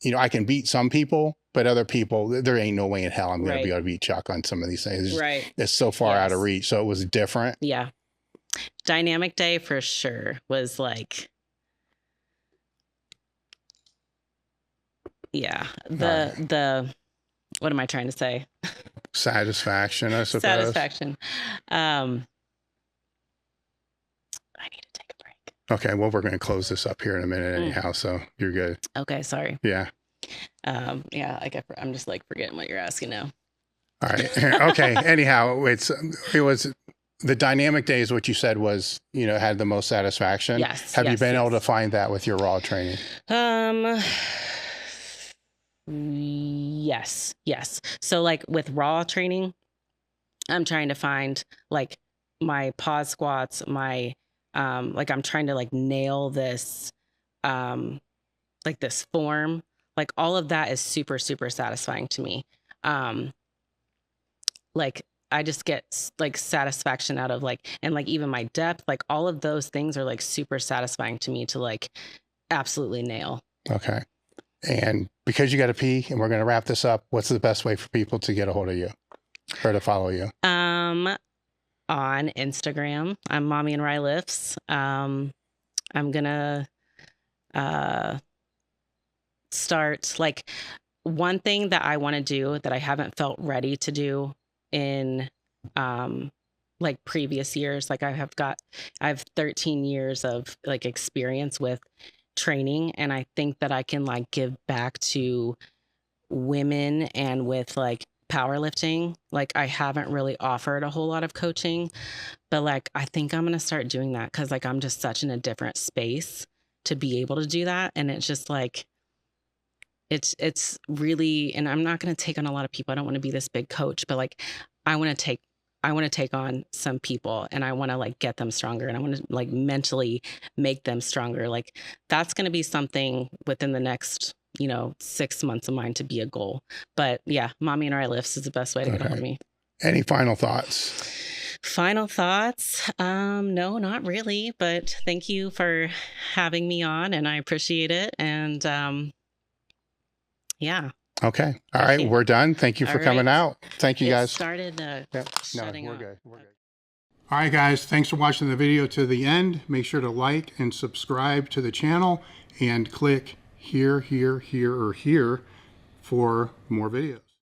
you know, I can beat some people, but other people, there ain't no way in hell I'm going to be able to beat Chuck on some of these things. It's so far out of reach. So it was different. Yeah. Dynamic day for sure was like, the what am I trying to say? Satisfaction, I suppose. Satisfaction. I need to take a break. Okay, well, we're going to close this up here in a minute anyhow, so you're good. Okay, sorry. Yeah. I'm just like forgetting what you're asking now. All right. Okay. Anyhow, it was the dynamic days, what you said was, you know, had the most satisfaction. Yes. Have you been able to find that with your raw training? Yes. So like with raw training, I'm trying to find like my pause squats, my, like I'm trying to like nail this, like this form, like all of that is super, super satisfying to me. Like I just get like satisfaction out of like, and like even my depth, like all of those things are like super satisfying to me to like absolutely nail. Okay. And because you got to pee and we're going to wrap this up, what's the best way for people to get a hold of you or to follow you? On Instagram, I'm Mommy and Rye Lifts. I'm going to start like one thing that I want to do that I haven't felt ready to do in like previous years. Like I have 13 years of like experience with training, and I think that I can like give back to women and with like powerlifting. Like I haven't really offered a whole lot of coaching, but like I think I'm going to start doing that because like I'm just such in a different space to be able to do that. And it's just like it's really, and I'm not going to take on a lot of people. I don't want to be this big coach, but like I want to take on some people, and I want to like get them stronger, and I want to like mentally make them stronger. Like that's going to be something within the next, 6 months of mine to be a goal. But yeah, Mommy and Rye Lifts is the best way to get a hold of me. Any final thoughts? Final thoughts? No, not really, but thank you for having me on, and I appreciate it. And, yeah. Okay. All right. We're done. Thank you for coming out. Thank you, guys. Started shutting up. We're good. All right, guys. Thanks for watching the video to the end. Make sure to like and subscribe to the channel and click here, here, here, or here for more videos.